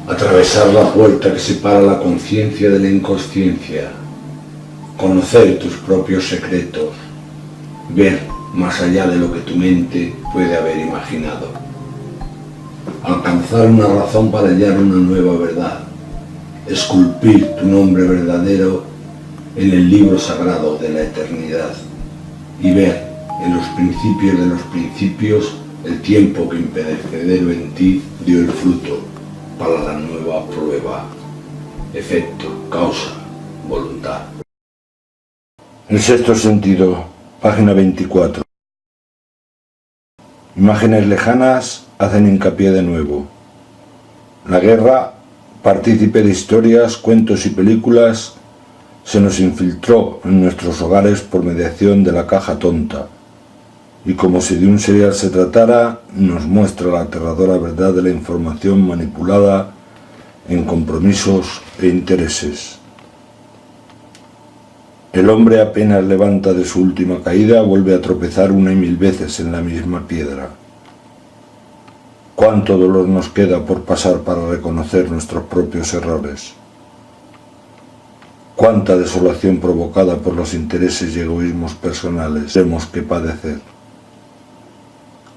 Atravesar la puerta que separa la conciencia de la inconsciencia, conocer tus propios secretos, ver más allá de lo que tu mente puede haber imaginado, alcanzar una razón para hallar una nueva verdad, esculpir tu nombre verdadero en el libro sagrado de la eternidad y ver en los principios de los principios el tiempo que imperecedero en ti dio el fruto para la nueva prueba, efecto, causa, voluntad. El sexto sentido, página 24. Imágenes lejanas hacen hincapié de nuevo. La guerra, partícipe de historias, cuentos y películas, se nos infiltró en nuestros hogares por mediación de la caja tonta, y como si de un serial se tratara, nos muestra la aterradora verdad de la información manipulada en compromisos e intereses. El hombre apenas levanta de su última caída, vuelve a tropezar una y mil veces en la misma piedra. Cuánto dolor nos queda por pasar para reconocer nuestros propios errores. Cuánta desolación provocada por los intereses y egoísmos personales tenemos que padecer.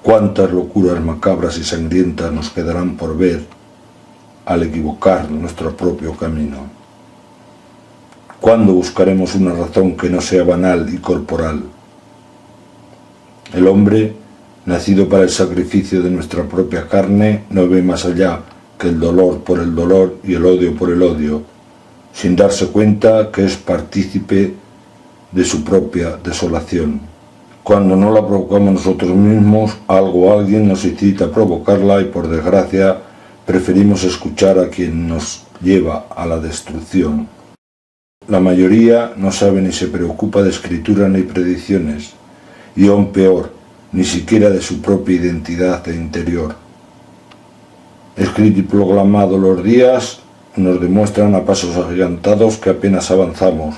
Cuántas locuras macabras y sangrientas nos quedarán por ver al equivocar nuestro propio camino. ¿Cuándo buscaremos una razón que no sea banal y corporal? El hombre, nacido para el sacrificio de nuestra propia carne, no ve más allá que el dolor por el dolor y el odio por el odio, sin darse cuenta que es partícipe de su propia desolación. Cuando no la provocamos nosotros mismos, algo o alguien nos incita a provocarla y por desgracia preferimos escuchar a quien nos lleva a la destrucción. La mayoría no sabe ni se preocupa de escritura ni predicciones, y aún peor, ni siquiera de su propia identidad e interior. Escrito y proclamado los días, nos demuestran a pasos agigantados que apenas avanzamos.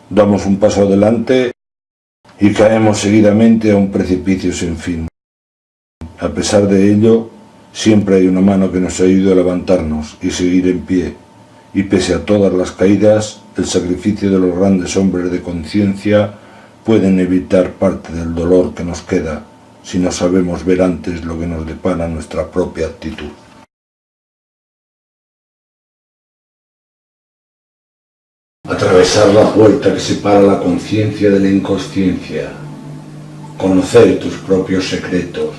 Damos un paso adelante y caemos seguidamente a un precipicio sin fin. A pesar de ello, siempre hay una mano que nos ayuda a levantarnos y seguir en pie, y pese a todas las caídas, el sacrificio de los grandes hombres de conciencia pueden evitar parte del dolor que nos queda si no sabemos ver antes lo que nos depara nuestra propia actitud. Atravesar la puerta que separa la conciencia de la inconsciencia, conocer tus propios secretos,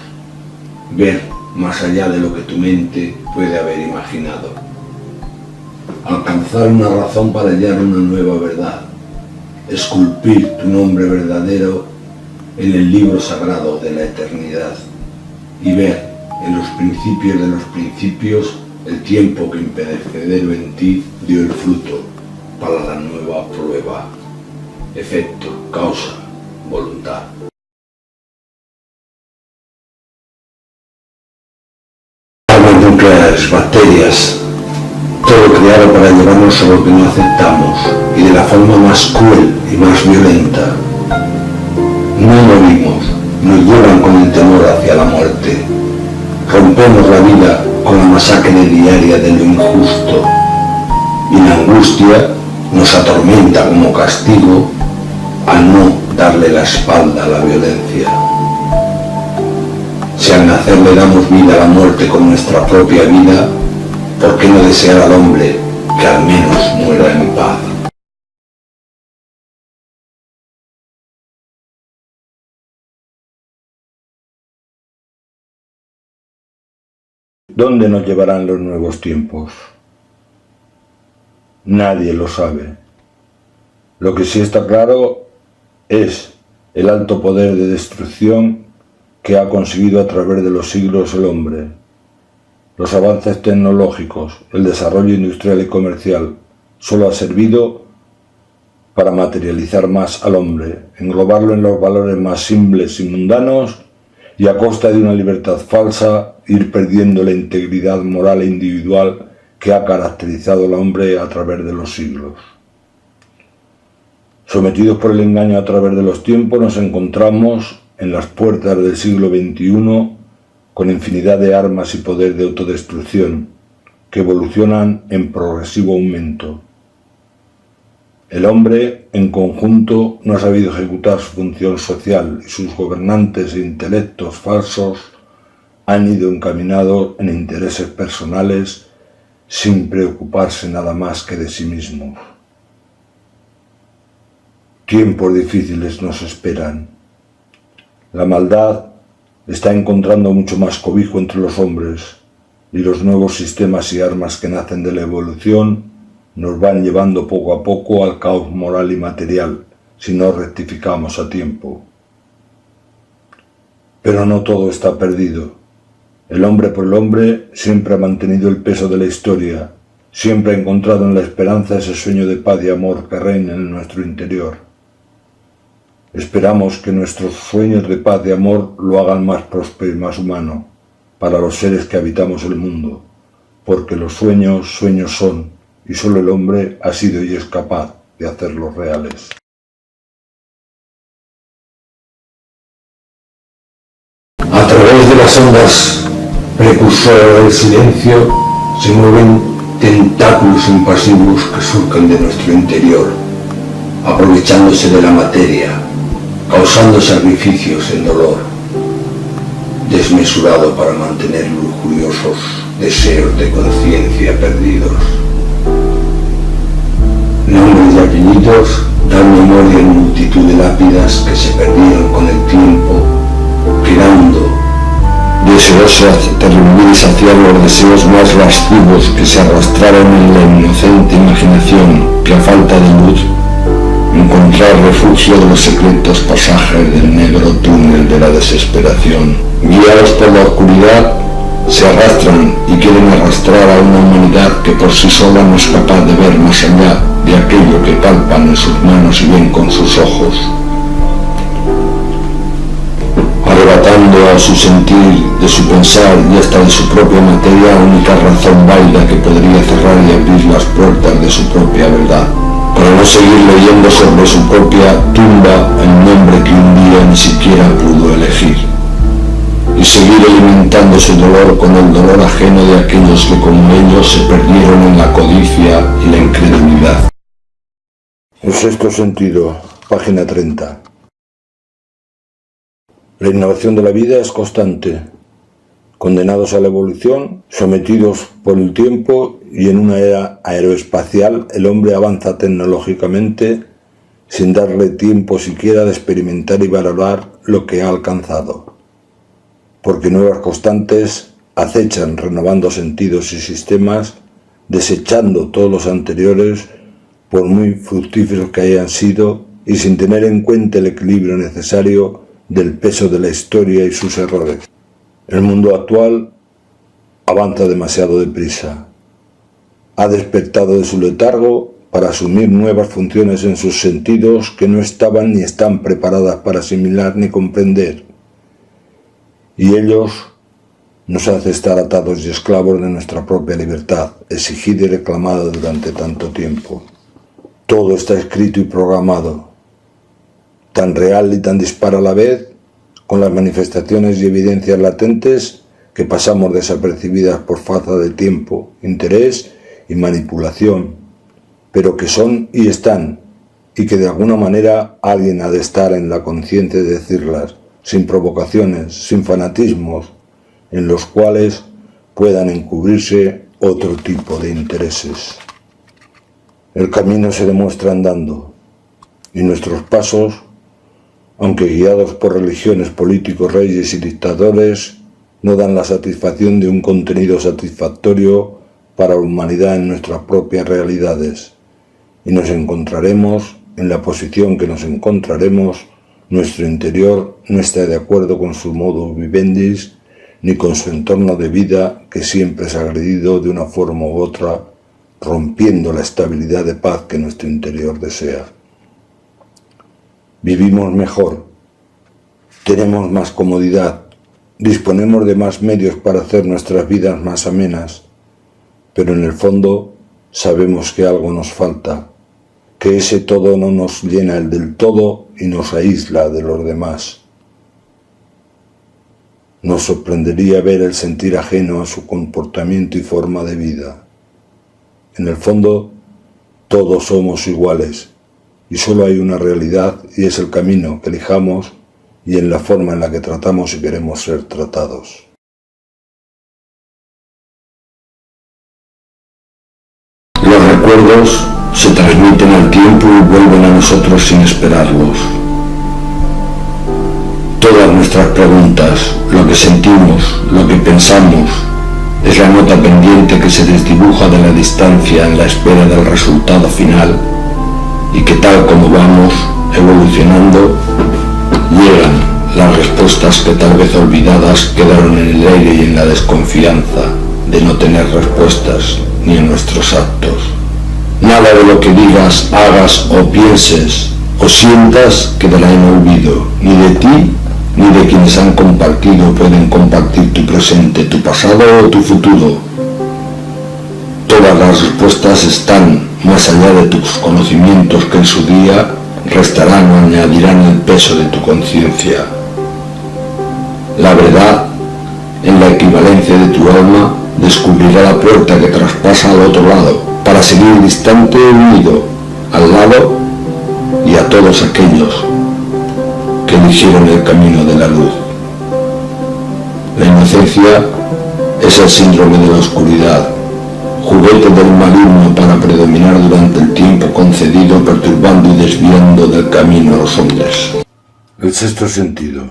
ver más allá de lo que tu mente puede haber imaginado, alcanzar una razón para hallar una nueva verdad, esculpir tu nombre verdadero en el libro sagrado de la eternidad y ver en los principios de los principios el tiempo que imperecedero en ti dio el fruto para la nueva prueba, efecto, causa, voluntad. Armas nucleares, bacterias, todo creado para llevarnos a lo que no aceptamos y de la forma más cruel y más violenta. No morimos, nos llevan con el temor hacia la muerte. Rompemos la vida con la masacre diaria de lo injusto y la angustia nos atormenta como castigo al no darle la espalda a la violencia. Si al nacer le damos vida a la muerte con nuestra propia vida, ¿por qué no desear al hombre que al menos muera en paz? ¿Dónde nos llevarán los nuevos tiempos? Nadie lo sabe. Lo que sí está claro es el alto poder de destrucción que ha conseguido a través de los siglos el hombre. Los avances tecnológicos, el desarrollo industrial y comercial, solo ha servido para materializar más al hombre, englobarlo en los valores más simples y mundanos y a costa de una libertad falsa ir perdiendo la integridad moral e individual que ha caracterizado al hombre a través de los siglos. Sometidos por el engaño a través de los tiempos, nos encontramos en las puertas del siglo XXI con infinidad de armas y poder de autodestrucción que evolucionan en progresivo aumento. El hombre, en conjunto, no ha sabido ejecutar su función social y sus gobernantes e intelectos falsos han ido encaminados en intereses personales sin preocuparse nada más que de sí mismos. Tiempos difíciles nos esperan. La maldad está encontrando mucho más cobijo entre los hombres y los nuevos sistemas y armas que nacen de la evolución nos van llevando poco a poco al caos moral y material si no rectificamos a tiempo. Pero no todo está perdido. El hombre por el hombre siempre ha mantenido el peso de la historia, siempre ha encontrado en la esperanza ese sueño de paz y amor que reina en nuestro interior. Esperamos que nuestros sueños de paz y amor lo hagan más próspero y más humano para los seres que habitamos el mundo, porque los sueños, sueños son, y solo el hombre ha sido y es capaz de hacerlos reales. A través de las ondas precursora del silencio, se mueven tentáculos impasivos que surcan de nuestro interior, aprovechándose de la materia, causando sacrificios en dolor, desmesurado para mantener lujuriosos deseos de conciencia perdidos. Nombres y apellidos dan memoria en multitud de lápidas que se perdieron con el tiempo, quedando deseosas de revivir y saciar los deseos más lascivos que se arrastraron en la inocente imaginación que a falta de luz encontrar refugio de los secretos pasajes del negro túnel de la desesperación. Guiados por la oscuridad, se arrastran y quieren arrastrar a una humanidad que por sí sola no es capaz de ver más allá de aquello que palpan en sus manos y ven con sus ojos, arrebatando a su sentir, de su pensar y hasta de su propia materia la única razón válida que podría cerrar y abrir las puertas de su propia verdad, para no seguir leyendo sobre su propia tumba el nombre que un día ni siquiera pudo elegir, y seguir alimentando su dolor con el dolor ajeno de aquellos que como ellos se perdieron en la codicia y la incredulidad. El sexto sentido, página 30. La innovación de la vida es constante. Condenados a la evolución, sometidos por el tiempo y en una era aeroespacial, el hombre avanza tecnológicamente sin darle tiempo siquiera de experimentar y valorar lo que ha alcanzado, porque nuevas constantes acechan renovando sentidos y sistemas, desechando todos los anteriores por muy fructíferos que hayan sido y sin tener en cuenta el equilibrio necesario del peso de la historia y sus errores. El mundo actual avanza demasiado deprisa. Ha despertado de su letargo para asumir nuevas funciones en sus sentidos que no estaban ni están preparadas para asimilar ni comprender. Y ellos nos hacen estar atados y esclavos de nuestra propia libertad, exigida y reclamada durante tanto tiempo. Todo está escrito y programado, tan real y tan dispar a la vez, con las manifestaciones y evidencias latentes que pasamos desapercibidas por falta de tiempo, interés y manipulación, pero que son y están, y que de alguna manera alguien ha de estar en la conciencia de decirlas, sin provocaciones, sin fanatismos, en los cuales puedan encubrirse otro tipo de intereses. El camino se demuestra andando, y nuestros pasos, aunque guiados por religiones, políticos, reyes y dictadores, no dan la satisfacción de un contenido satisfactorio para la humanidad en nuestras propias realidades, y nos encontraremos en la posición que nos encontraremos. Nuestro interior no está de acuerdo con su modus vivendi ni con su entorno de vida, que siempre es agredido de una forma u otra, rompiendo la estabilidad de paz que nuestro interior desea. Vivimos mejor, tenemos más comodidad, disponemos de más medios para hacer nuestras vidas más amenas, pero en el fondo sabemos que algo nos falta, que ese todo no nos llena el del todo y nos aísla de los demás. Nos sorprendería ver el sentir ajeno a su comportamiento y forma de vida. En el fondo, todos somos iguales, y solo hay una realidad, y es el camino que elijamos y en la forma en la que tratamos y queremos ser tratados. Los recuerdos se transmiten al tiempo y vuelven a nosotros sin esperarlos. Todas nuestras preguntas, lo que sentimos, lo que pensamos, es la nota pendiente que se desdibuja de la distancia en la espera del resultado final, y que tal como vamos evolucionando, llegan las respuestas que tal vez olvidadas quedaron en el aire y en la desconfianza de no tener respuestas ni en nuestros actos. Nada de lo que digas, hagas o pienses o sientas quedará en olvido, ni de ti ni de quienes han compartido pueden compartir tu presente, tu pasado o tu futuro. Todas las respuestas están más allá de tus conocimientos, que en su día restarán o añadirán el peso de tu conciencia. La verdad, en la equivalencia conciencia de tu alma descubrirá la puerta que traspasa al otro lado, para seguir distante y unido al lado y a todos aquellos que eligieron el camino de la luz. La inocencia es el síndrome de la oscuridad, juguete del maligno para predominar durante el tiempo concedido, perturbando y desviando del camino a los hombres. El sexto sentido,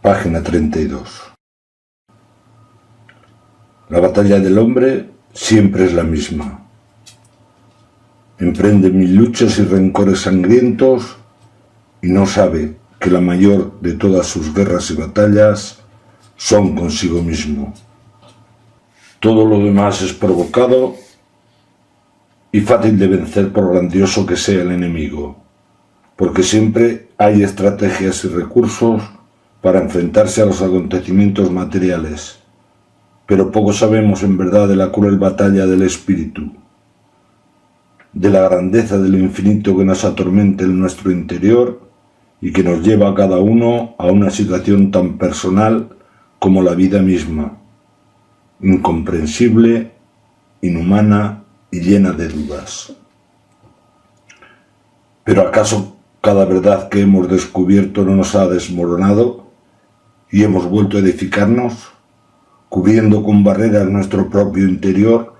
página 32. La batalla del hombre siempre es la misma. Emprende mil luchas y rencores sangrientos y no sabe que la mayor de todas sus guerras y batallas son consigo mismo. Todo lo demás es provocado y fácil de vencer por grandioso que sea el enemigo, porque siempre hay estrategias y recursos para enfrentarse a los acontecimientos materiales, pero poco sabemos en verdad de la cruel batalla del espíritu, de la grandeza de lo infinito que nos atormenta en nuestro interior y que nos lleva a cada uno a una situación tan personal como la vida misma, incomprensible, inhumana y llena de dudas. ¿Pero acaso cada verdad que hemos descubierto no nos ha desmoronado y hemos vuelto a edificarnos, cubriendo con barreras nuestro propio interior?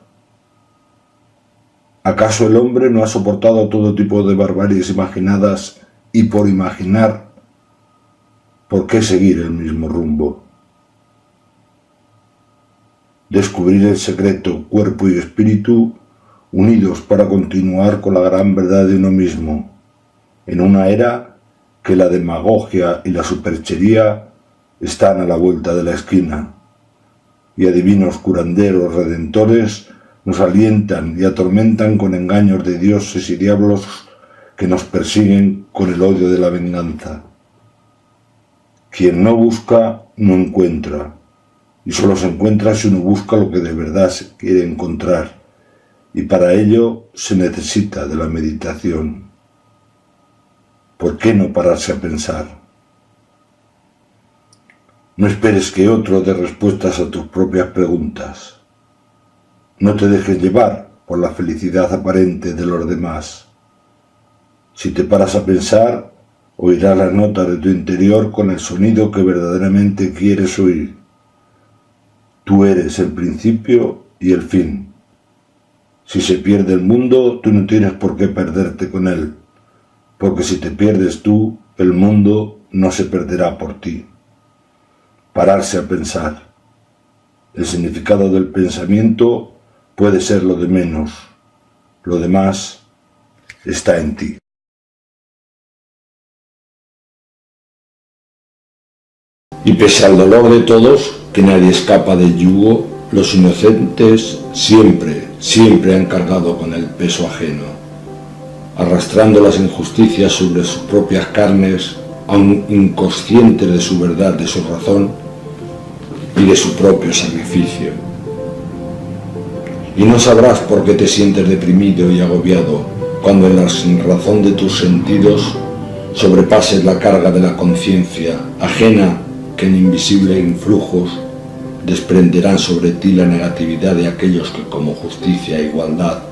¿Acaso el hombre no ha soportado todo tipo de barbaries imaginadas y por imaginar, por qué seguir el mismo rumbo? Descubrir el secreto, cuerpo y espíritu unidos para continuar con la gran verdad de uno mismo, en una era que la demagogia y la superchería están a la vuelta de la esquina, y adivinos curanderos redentores nos alientan y atormentan con engaños de dioses y diablos que nos persiguen con el odio de la venganza. Quien no busca, no encuentra, y solo se encuentra si uno busca lo que de verdad se quiere encontrar, y para ello se necesita de la meditación. ¿Por qué no pararse a pensar? No esperes que otro dé respuestas a tus propias preguntas. No te dejes llevar por la felicidad aparente de los demás. Si te paras a pensar, oirás las notas de tu interior con el sonido que verdaderamente quieres oír. Tú eres el principio y el fin. Si se pierde el mundo, tú no tienes por qué perderte con él, porque si te pierdes tú, el mundo no se perderá por ti. Pararse a pensar. El significado del pensamiento puede ser lo de menos. Lo demás está en ti. Y pese al dolor de todos, que nadie escapa del yugo, los inocentes siempre han cargado con el peso ajeno, arrastrando las injusticias sobre sus propias carnes, aun inconscientes de su verdad, de su razón y de su propio sacrificio. Y no sabrás por qué te sientes deprimido y agobiado cuando en la sinrazón de tus sentidos sobrepases la carga de la conciencia ajena que en invisibles influjos desprenderán sobre ti la negatividad de aquellos que como justicia e igualdad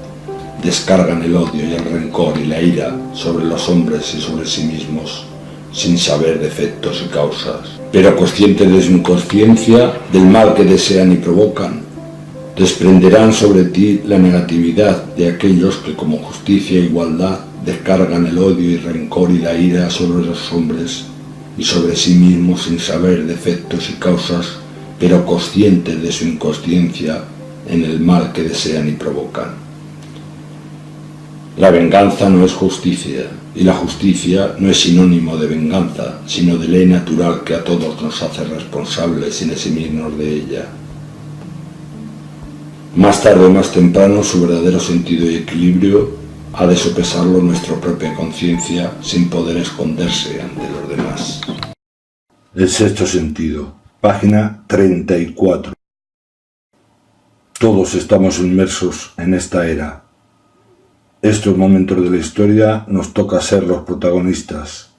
descargan el odio y el rencor y la ira sobre los hombres y sobre sí mismos, sin saber de efectos y causas, pero conscientes de su inconsciencia del mal que desean y provocan, desprenderán sobre ti la negatividad de aquellos que como justicia e igualdad descargan el odio y rencor y la ira sobre los hombres y sobre sí mismos sin saber de efectos y causas, pero conscientes de su inconsciencia en el mal que desean y provocan. La venganza no es justicia, y la justicia no es sinónimo de venganza, sino de ley natural que a todos nos hace responsables sin eximirnos de ella. Más tarde o más temprano su verdadero sentido y equilibrio ha de sopesarlo nuestra propia conciencia sin poder esconderse ante los demás. El sexto sentido, página 34. Todos estamos inmersos en esta era. Estos momentos de la historia nos toca ser los protagonistas.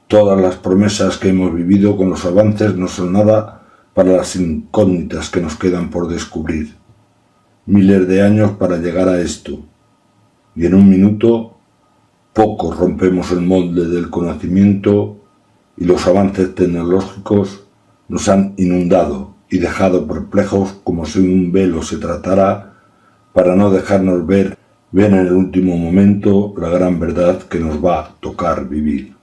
Todas las promesas que hemos vivido con los avances no son nada para las incógnitas que nos quedan por descubrir. Miles de años para llegar a esto, y en un minuto pocos rompemos el molde del conocimiento y los avances tecnológicos nos han inundado y dejado perplejos como si un velo se tratara para no dejarnos ver en el último momento la gran verdad que nos va a tocar vivir.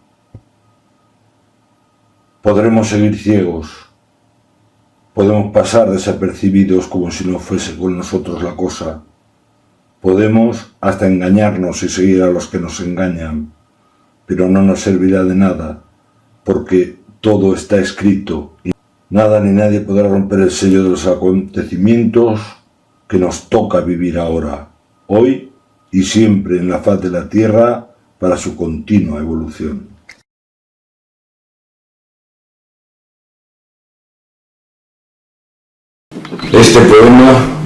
Podremos seguir ciegos, podemos pasar desapercibidos como si no fuese con nosotros la cosa, podemos hasta engañarnos y seguir a los que nos engañan, pero no nos servirá de nada, porque todo está escrito y nada ni nadie podrá romper el sello de los acontecimientos que nos toca vivir ahora, hoy y siempre en la faz de la Tierra para su continua evolución. Este poema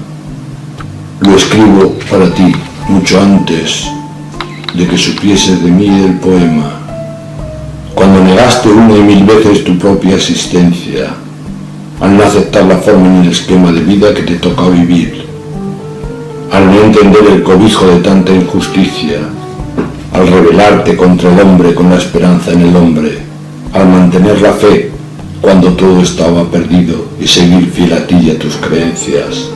lo escribo para ti, mucho antes de que supieses de mí y del poema, cuando negaste una y mil veces tu propia existencia, al no aceptar la forma ni el esquema de vida que te toca vivir, al no entender el cobijo de tanta injusticia, al rebelarte contra el hombre con la esperanza en el hombre, al mantener la fe cuando todo estaba perdido y seguir fiel a ti y a tus creencias,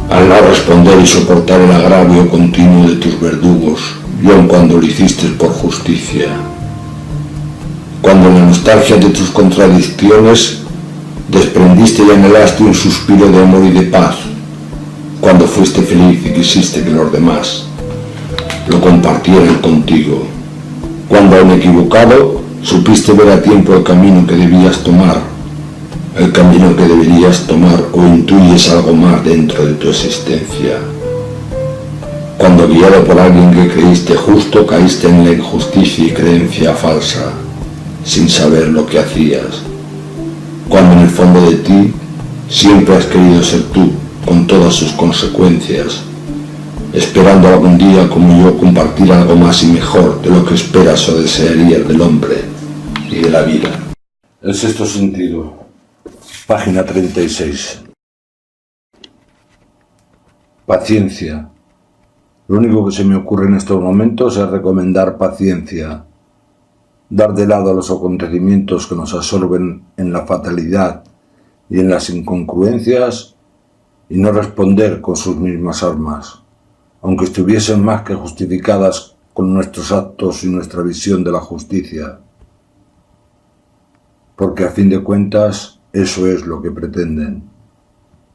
al no responder y soportar el agravio continuo de tus verdugos, y aun cuando lo hiciste por justicia, cuando en la nostalgia de tus contradicciones desprendiste y anhelaste un suspiro de amor y de paz, cuando fuiste feliz y quisiste que los demás lo compartieran contigo, cuando aun equivocado supiste ver a tiempo el camino que debías tomar, el camino que deberías tomar, o intuyes algo más dentro de tu existencia, cuando guiado por alguien que creíste justo caíste en la injusticia y creencia falsa, sin saber lo que hacías, cuando en el fondo de ti siempre has querido ser tú, con todas sus consecuencias, esperando algún día como yo compartir algo más y mejor de lo que esperas o desearías del hombre y de la vida. El sexto sentido, página 36. Paciencia. Lo único que se me ocurre en estos momentos es recomendar paciencia, dar de lado a los acontecimientos que nos absorben en la fatalidad y en las incongruencias y no responder con sus mismas armas, aunque estuviesen más que justificadas con nuestros actos y nuestra visión de la justicia, porque a fin de cuentas eso es lo que pretenden,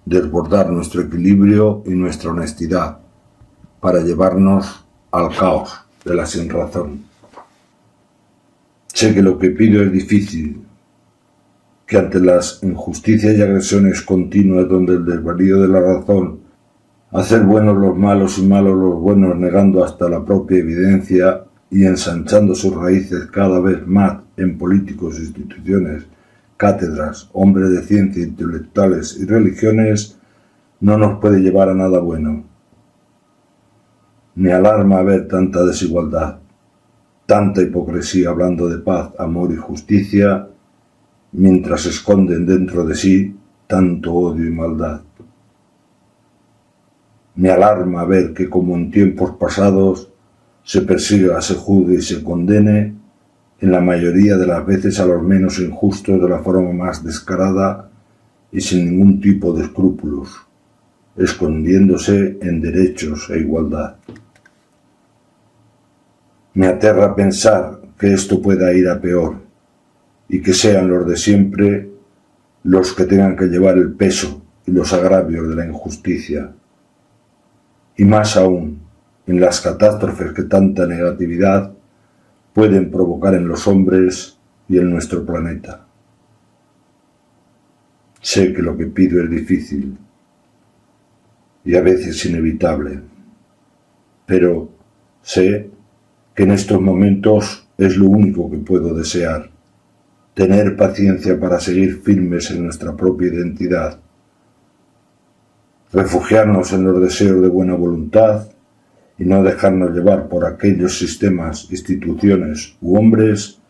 desbordar nuestro equilibrio y nuestra honestidad para llevarnos al caos de la sinrazón. Sé que lo que pido es difícil, que ante las injusticias y agresiones continuas donde el desvarío de la razón, hacer buenos los malos y malos los buenos negando hasta la propia evidencia y ensanchando sus raíces cada vez más en políticos, instituciones, cátedras, hombres de ciencia, intelectuales y religiones, no nos puede llevar a nada bueno. Me alarma ver tanta desigualdad, tanta hipocresía hablando de paz, amor y justicia, mientras esconden dentro de sí tanto odio y maldad. Me alarma ver que como en tiempos pasados se persiga, se juzgue y se condene, en la mayoría de las veces a los menos injustos de la forma más descarada y sin ningún tipo de escrúpulos, escondiéndose en derechos e igualdad. Me aterra pensar que esto pueda ir a peor y que sean los de siempre los que tengan que llevar el peso y los agravios de la injusticia. Y más aún, en las catástrofes que tanta negatividad pueden provocar en los hombres y en nuestro planeta. Sé que lo que pido es difícil y a veces inevitable, pero sé que en estos momentos es lo único que puedo desear, tener paciencia para seguir firmes en nuestra propia identidad, refugiarnos en los deseos de buena voluntad y no dejarnos llevar por aquellos sistemas, instituciones u hombres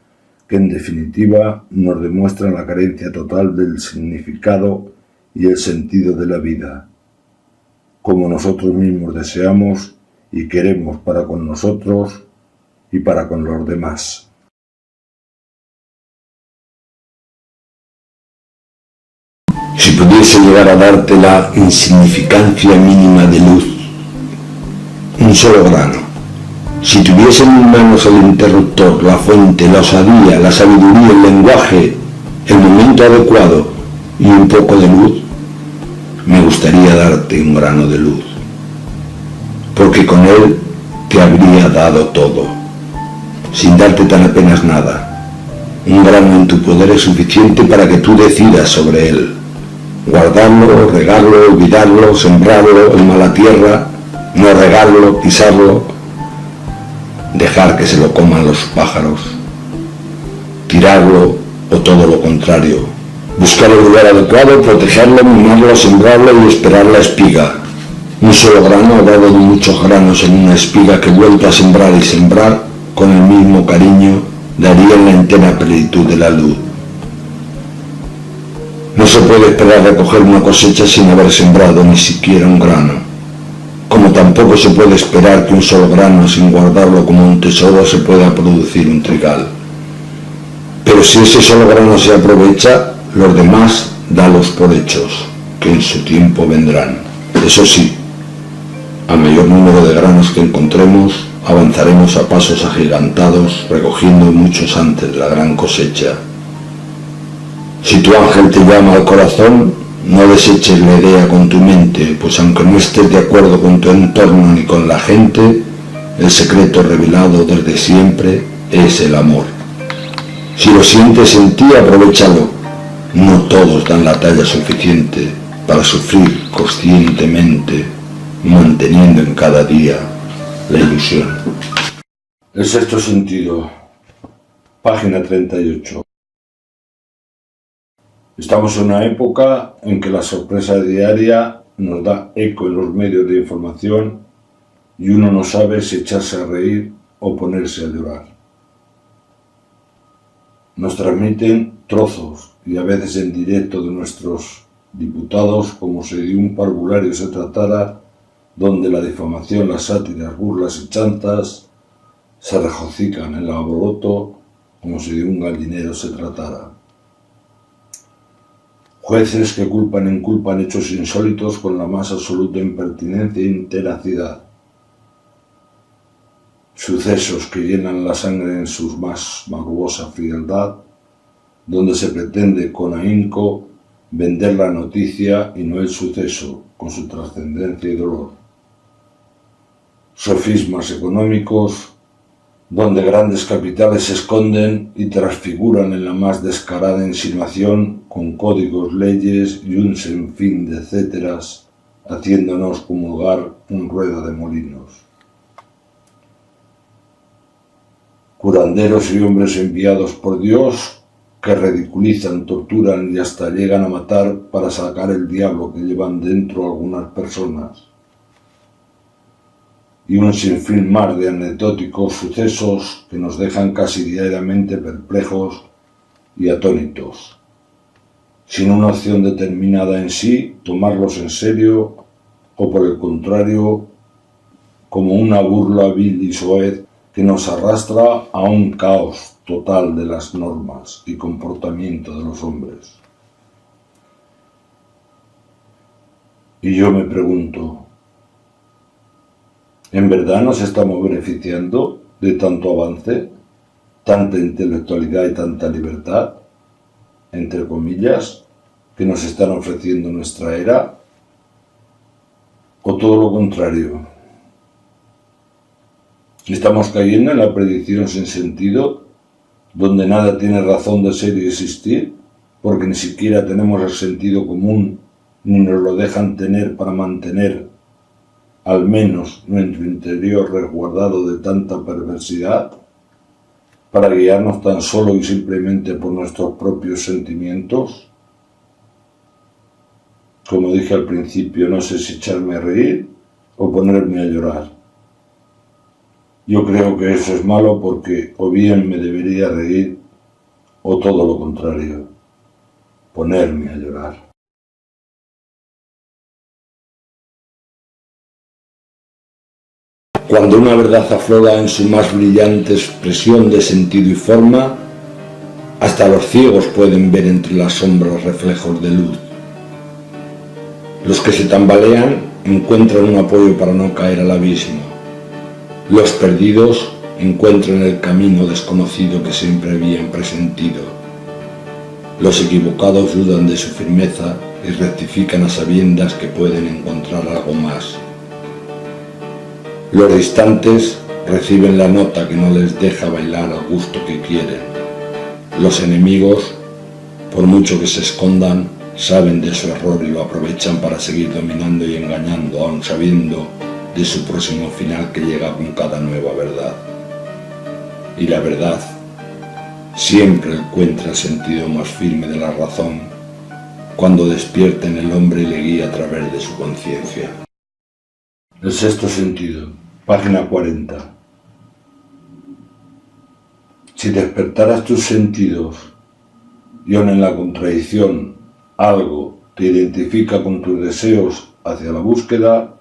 que en definitiva nos demuestran la carencia total del significado y el sentido de la vida, como nosotros mismos deseamos y queremos para con nosotros y para con los demás. Si pudiese llegar a darte la insignificancia mínima de luz, un solo grano, si tuviese en mis manos el interruptor, la fuente, la osadía, la sabiduría, el lenguaje, el momento adecuado y un poco de luz, me gustaría darte un grano de luz, porque con él te habría dado todo, sin darte tan apenas nada. Un grano en tu poder es suficiente para que tú decidas sobre él. Guardarlo, regarlo, olvidarlo, sembrarlo en mala tierra, no regarlo, pisarlo, dejar que se lo coman los pájaros, tirarlo o todo lo contrario, buscar el lugar adecuado, protegerlo, mimarlo, sembrarlo y esperar la espiga. Un solo grano ha dado muchos granos en una espiga que vuelto a sembrar y sembrar con el mismo cariño darían la entera plenitud de la luz. No se puede esperar recoger una cosecha sin haber sembrado ni siquiera un grano, como tampoco se puede esperar que un solo grano, sin guardarlo como un tesoro, se pueda producir un trigal. Pero si ese solo grano se aprovecha, los demás dalos por hechos, que en su tiempo vendrán. Eso sí, a mayor número de granos que encontremos, avanzaremos a pasos agigantados, recogiendo muchos antes de la gran cosecha. Si tu ángel te llama al corazón, no deseches la idea con tu mente, pues aunque no estés de acuerdo con tu entorno ni con la gente, el secreto revelado desde siempre es el amor. Si lo sientes en ti, aprovéchalo. No todos dan la talla suficiente para sufrir conscientemente, manteniendo en cada día la ilusión. El sexto sentido, página 38. Estamos en una época en que la sorpresa diaria nos da eco en los medios de información y uno no sabe si echarse a reír o ponerse a llorar. Nos transmiten trozos y a veces en directo de nuestros diputados como si de un parvulario se tratara, donde la difamación, las sátiras, burlas y chantas se regocijan en el alboroto como si de un gallinero se tratara. Jueces que culpan e inculpan hechos insólitos con la más absoluta impertinencia e interacidad. Sucesos que llenan la sangre en su más morbosa frialdad, donde se pretende con ahínco vender la noticia y no el suceso, con su trascendencia y dolor. Sofismas económicos, donde grandes capitales se esconden y transfiguran en la más descarada insinuación con códigos, leyes y un sinfín de etcéteras, haciéndonos comulgar un ruedo de molinos. Curanderos y hombres enviados por Dios que ridiculizan, torturan y hasta llegan a matar para sacar el diablo que llevan dentro algunas personas. Y un sinfín más de anecdóticos sucesos que nos dejan casi diariamente perplejos y atónitos, sin una opción determinada en sí, tomarlos en serio o por el contrario, como una burla vil y soez que nos arrastra a un caos total de las normas y comportamiento de los hombres. Y yo me pregunto, ¿en verdad nos estamos beneficiando de tanto avance, tanta intelectualidad y tanta libertad, entre comillas, que nos están ofreciendo nuestra era? ¿O todo lo contrario? ¿Estamos cayendo en la predicción sin sentido, donde nada tiene razón de ser y existir, porque ni siquiera tenemos el sentido común, ni nos lo dejan tener para mantener al menos nuestro interior resguardado de tanta perversidad, para guiarnos tan solo y simplemente por nuestros propios sentimientos? Como dije al principio, no sé si echarme a reír o ponerme a llorar. Yo creo que eso es malo porque o bien me debería reír o todo lo contrario, ponerme a llorar. Cuando una verdad aflora en su más brillante expresión de sentido y forma, hasta los ciegos pueden ver entre las sombras reflejos de luz. Los que se tambalean encuentran un apoyo para no caer al abismo. Los perdidos encuentran el camino desconocido que siempre habían presentido. Los equivocados dudan de su firmeza y rectifican a sabiendas que pueden encontrar algo más. Los distantes reciben la nota que no les deja bailar al gusto que quieren. Los enemigos, por mucho que se escondan, saben de su error y lo aprovechan para seguir dominando y engañando, aun sabiendo de su próximo final que llega con cada nueva verdad. Y la verdad siempre encuentra el sentido más firme de la razón cuando despierta en el hombre y le guía a través de su conciencia. El sexto sentido, página 40. Si despertaras tus sentidos y aun en la contradicción algo te identifica con tus deseos hacia la búsqueda,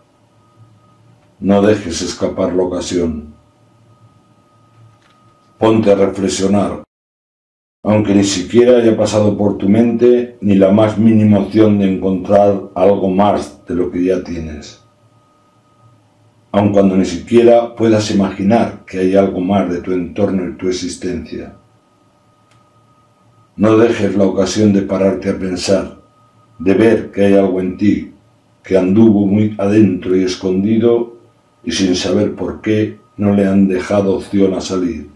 no dejes escapar la ocasión. Ponte a reflexionar, aunque ni siquiera haya pasado por tu mente ni la más mínima opción de encontrar algo más de lo que ya tienes. Aun cuando ni siquiera puedas imaginar que hay algo más de tu entorno y tu existencia. No dejes la ocasión de pararte a pensar, de ver que hay algo en ti que anduvo muy adentro y escondido y sin saber por qué no le han dejado opción a salir.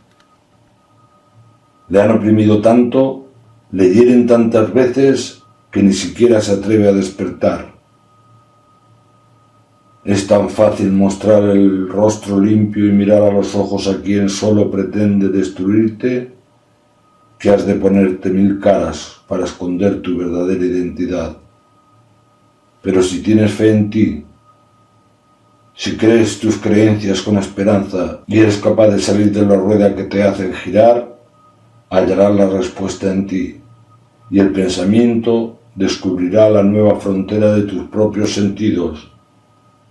Le han oprimido tanto, le hieren tantas veces que ni siquiera se atreve a despertar. Es tan fácil mostrar el rostro limpio y mirar a los ojos a quien solo pretende destruirte, que has de ponerte 1000 caras para esconder tu verdadera identidad. Pero si tienes fe en ti, si crees tus creencias con esperanza y eres capaz de salir de la rueda que te hacen girar, hallarás la respuesta en ti, y el pensamiento descubrirá la nueva frontera de tus propios sentidos,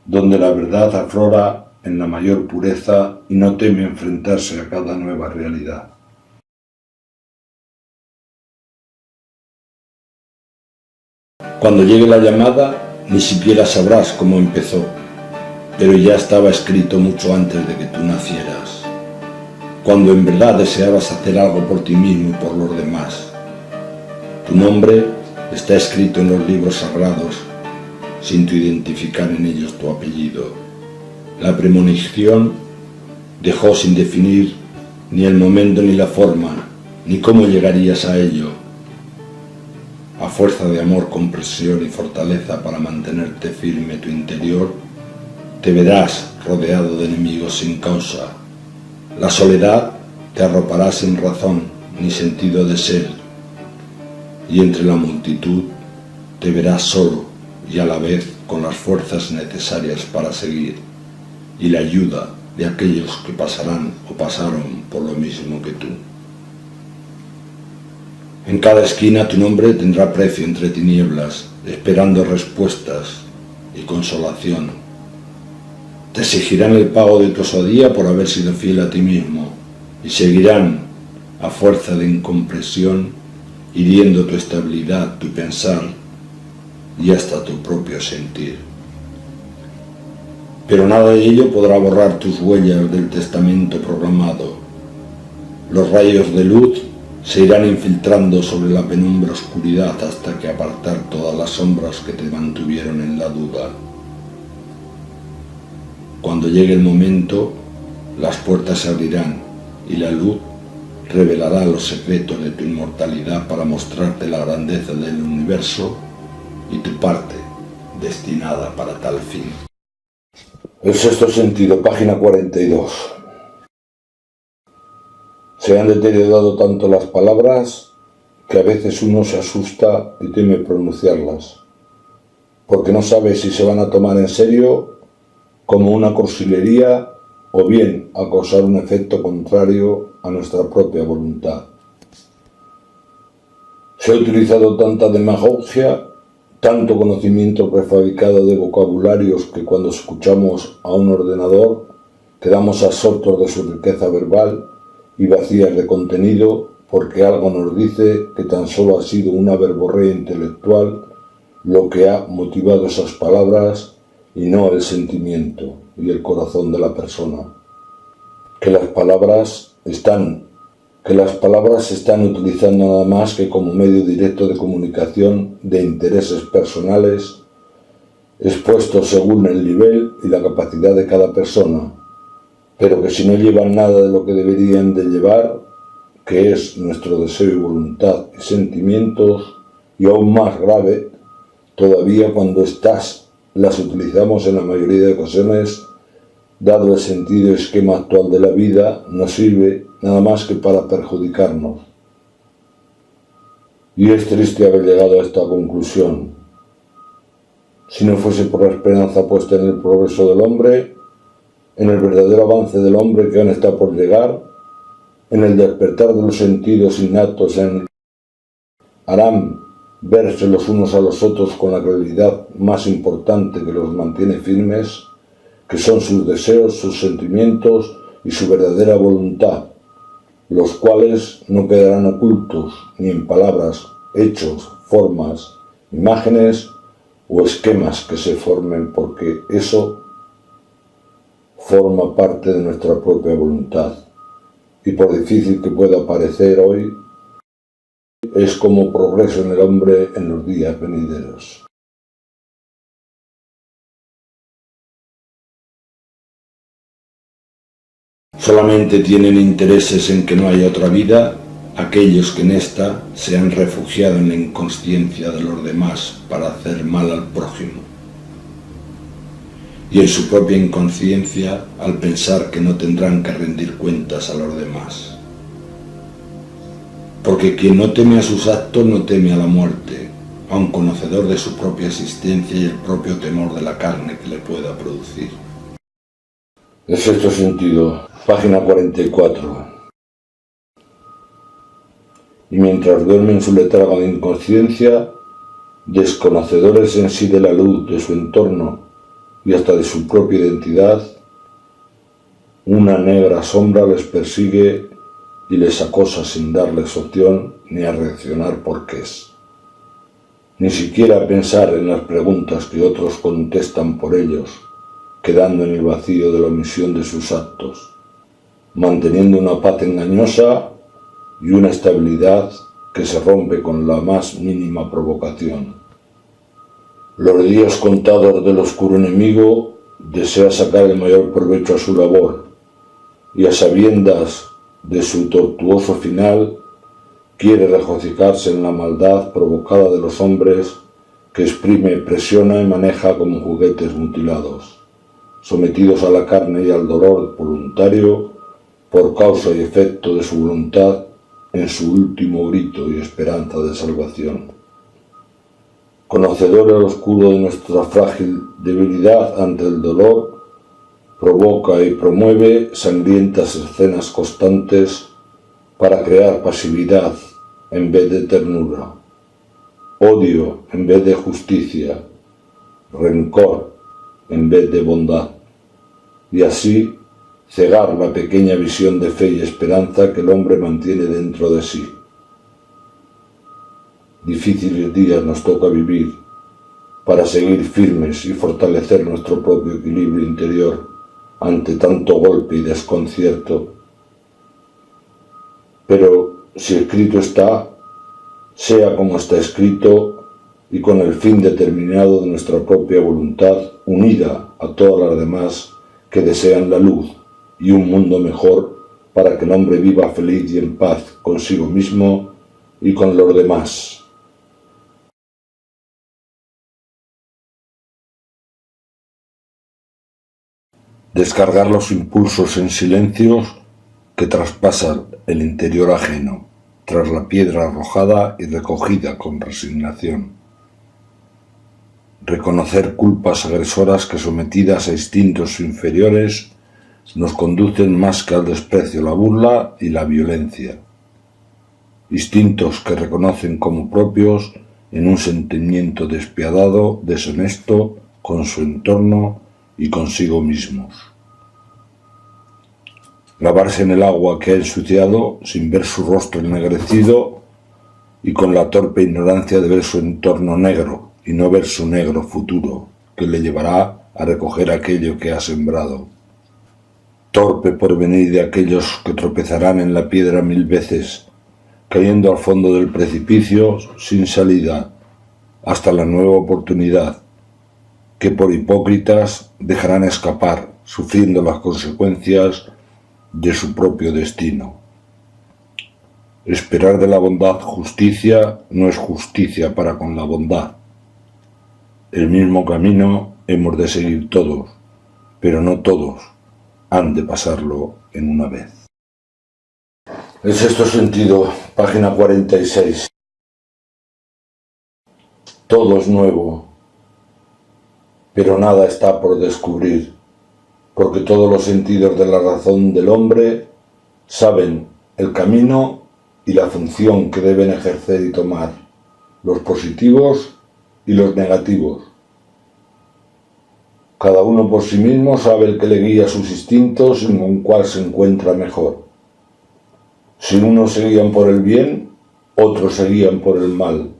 donde la verdad aflora en la mayor pureza y no teme enfrentarse a cada nueva realidad. Cuando llegue la llamada, ni siquiera sabrás cómo empezó, pero ya estaba escrito mucho antes de que tú nacieras. Cuando en verdad deseabas hacer algo por ti mismo y por los demás. Tu nombre está escrito en los libros sagrados, sin tu identificar en ellos tu apellido. La premonición dejó sin definir ni el momento ni la forma, ni cómo llegarías a ello. A fuerza de amor, comprensión y fortaleza para mantenerte firme tu interior, te verás rodeado de enemigos sin causa. La soledad te arropará sin razón ni sentido de ser, y entre la multitud te verás solo y a la vez con las fuerzas necesarias para seguir, y la ayuda de aquellos que pasarán o pasaron por lo mismo que tú. En cada esquina tu nombre tendrá precio entre tinieblas, esperando respuestas y consolación. Te exigirán el pago de tu osadía por haber sido fiel a ti mismo, y seguirán, a fuerza de incomprensión, hiriendo tu estabilidad, tu pensar y hasta tu propio sentir. Pero nada de ello podrá borrar tus huellas del testamento programado. Los rayos de luz se irán infiltrando sobre la penumbra oscuridad hasta que apartar todas las sombras que te mantuvieron en la duda. Cuando llegue el momento, las puertas se abrirán y la luz revelará los secretos de tu inmortalidad para mostrarte la grandeza del universo y tu parte destinada para tal fin. El sexto sentido, página 42. Se han deteriorado tanto las palabras que a veces uno se asusta y teme pronunciarlas, porque no sabe si se van a tomar en serio como una cursilería o bien a causar un efecto contrario a nuestra propia voluntad. Se ha utilizado tanta demagogia, tanto conocimiento prefabricado de vocabularios que cuando escuchamos a un ordenador quedamos absortos de su riqueza verbal y vacías de contenido, porque algo nos dice que tan solo ha sido una verborrea intelectual lo que ha motivado esas palabras y no el sentimiento y el corazón de la persona. Que las palabras se están utilizando nada más que como medio directo de comunicación de intereses personales expuestos según el nivel y la capacidad de cada persona, pero que si no llevan nada de lo que deberían de llevar, que es nuestro deseo y voluntad y sentimientos, y aún más grave, todavía cuando las utilizamos en la mayoría de ocasiones, dado el sentido y esquema actual de la vida, no sirve nada más que para perjudicarnos. Y es triste haber llegado a esta conclusión. Si no fuese por la esperanza puesta en el progreso del hombre, en el verdadero avance del hombre que aún está por llegar, en el despertar de los sentidos innatos harán verse los unos a los otros con la claridad más importante que los mantiene firmes, que son sus deseos, sus sentimientos y su verdadera voluntad, los cuales no quedarán ocultos ni en palabras, hechos, formas, imágenes o esquemas que se formen, porque eso forma parte de nuestra propia voluntad. Y por difícil que pueda parecer hoy, es como progreso en el hombre en los días venideros. Solamente tienen intereses en que no haya otra vida aquellos que en esta se han refugiado en la inconsciencia de los demás para hacer mal al prójimo, y en su propia inconsciencia al pensar que no tendrán que rendir cuentas a los demás. Porque quien no teme a sus actos no teme a la muerte, aun conocedor de su propia existencia y el propio temor de la carne que le pueda producir. En sexto sentido, página 44. Y mientras duermen en su letargo de inconsciencia, desconocedores en sí de la luz de su entorno y hasta de su propia identidad, una negra sombra les persigue y les acosa sin darles opción ni a reaccionar porqués, ni siquiera a pensar en las preguntas que otros contestan por ellos, quedando en el vacío de la omisión de sus actos, manteniendo una paz engañosa y una estabilidad que se rompe con la más mínima provocación. Los días contados del oscuro enemigo desea sacar el mayor provecho a su labor, y a sabiendas de su tortuoso final, quiere regocijarse en la maldad provocada de los hombres que exprime, presiona y maneja como juguetes mutilados, sometidos a la carne y al dolor voluntario por causa y efecto de su voluntad en su último grito y esperanza de salvación. Conocedor del oscuro de nuestra frágil debilidad ante el dolor, provoca y promueve sangrientas escenas constantes para crear pasividad en vez de ternura, odio en vez de justicia, rencor en vez de bondad, y así cegar la pequeña visión de fe y esperanza que el hombre mantiene dentro de sí. Difíciles días nos toca vivir para seguir firmes y fortalecer nuestro propio equilibrio interior ante tanto golpe y desconcierto. Pero si escrito está, sea como está escrito y con el fin determinado de nuestra propia voluntad, unida a todas las demás que desean la luz y un mundo mejor para que el hombre viva feliz y en paz consigo mismo y con los demás. Descargar los impulsos en silencios que traspasan el interior ajeno, tras la piedra arrojada y recogida con resignación. Reconocer culpas agresoras que sometidas a instintos inferiores nos conducen más que al desprecio, la burla y la violencia. instintos que reconocen como propios en un sentimiento despiadado, deshonesto con su entorno y consigo mismos. Lavarse en el agua que ha ensuciado sin ver su rostro ennegrecido y con la torpe ignorancia de ver su entorno negro y no ver su negro futuro que le llevará a recoger aquello que ha sembrado. Torpe porvenir de aquellos que tropezarán en la piedra 1000 veces, cayendo al fondo del precipicio sin salida, hasta la nueva oportunidad, que por hipócritas dejarán escapar, sufriendo las consecuencias de su propio destino. Esperar de la bondad justicia no es justicia para con la bondad. El mismo camino hemos de seguir todos, pero no todos han de pasarlo en una vez. El sexto sentido, página 46. Todo es nuevo, pero nada está por descubrir, porque todos los sentidos de la razón del hombre saben el camino y la función que deben ejercer y tomar, los positivos y los negativos. Cada uno por sí mismo sabe el que le guía sus instintos y con cuál se encuentra mejor. Si unos se guían por el bien, otros se guían por el mal.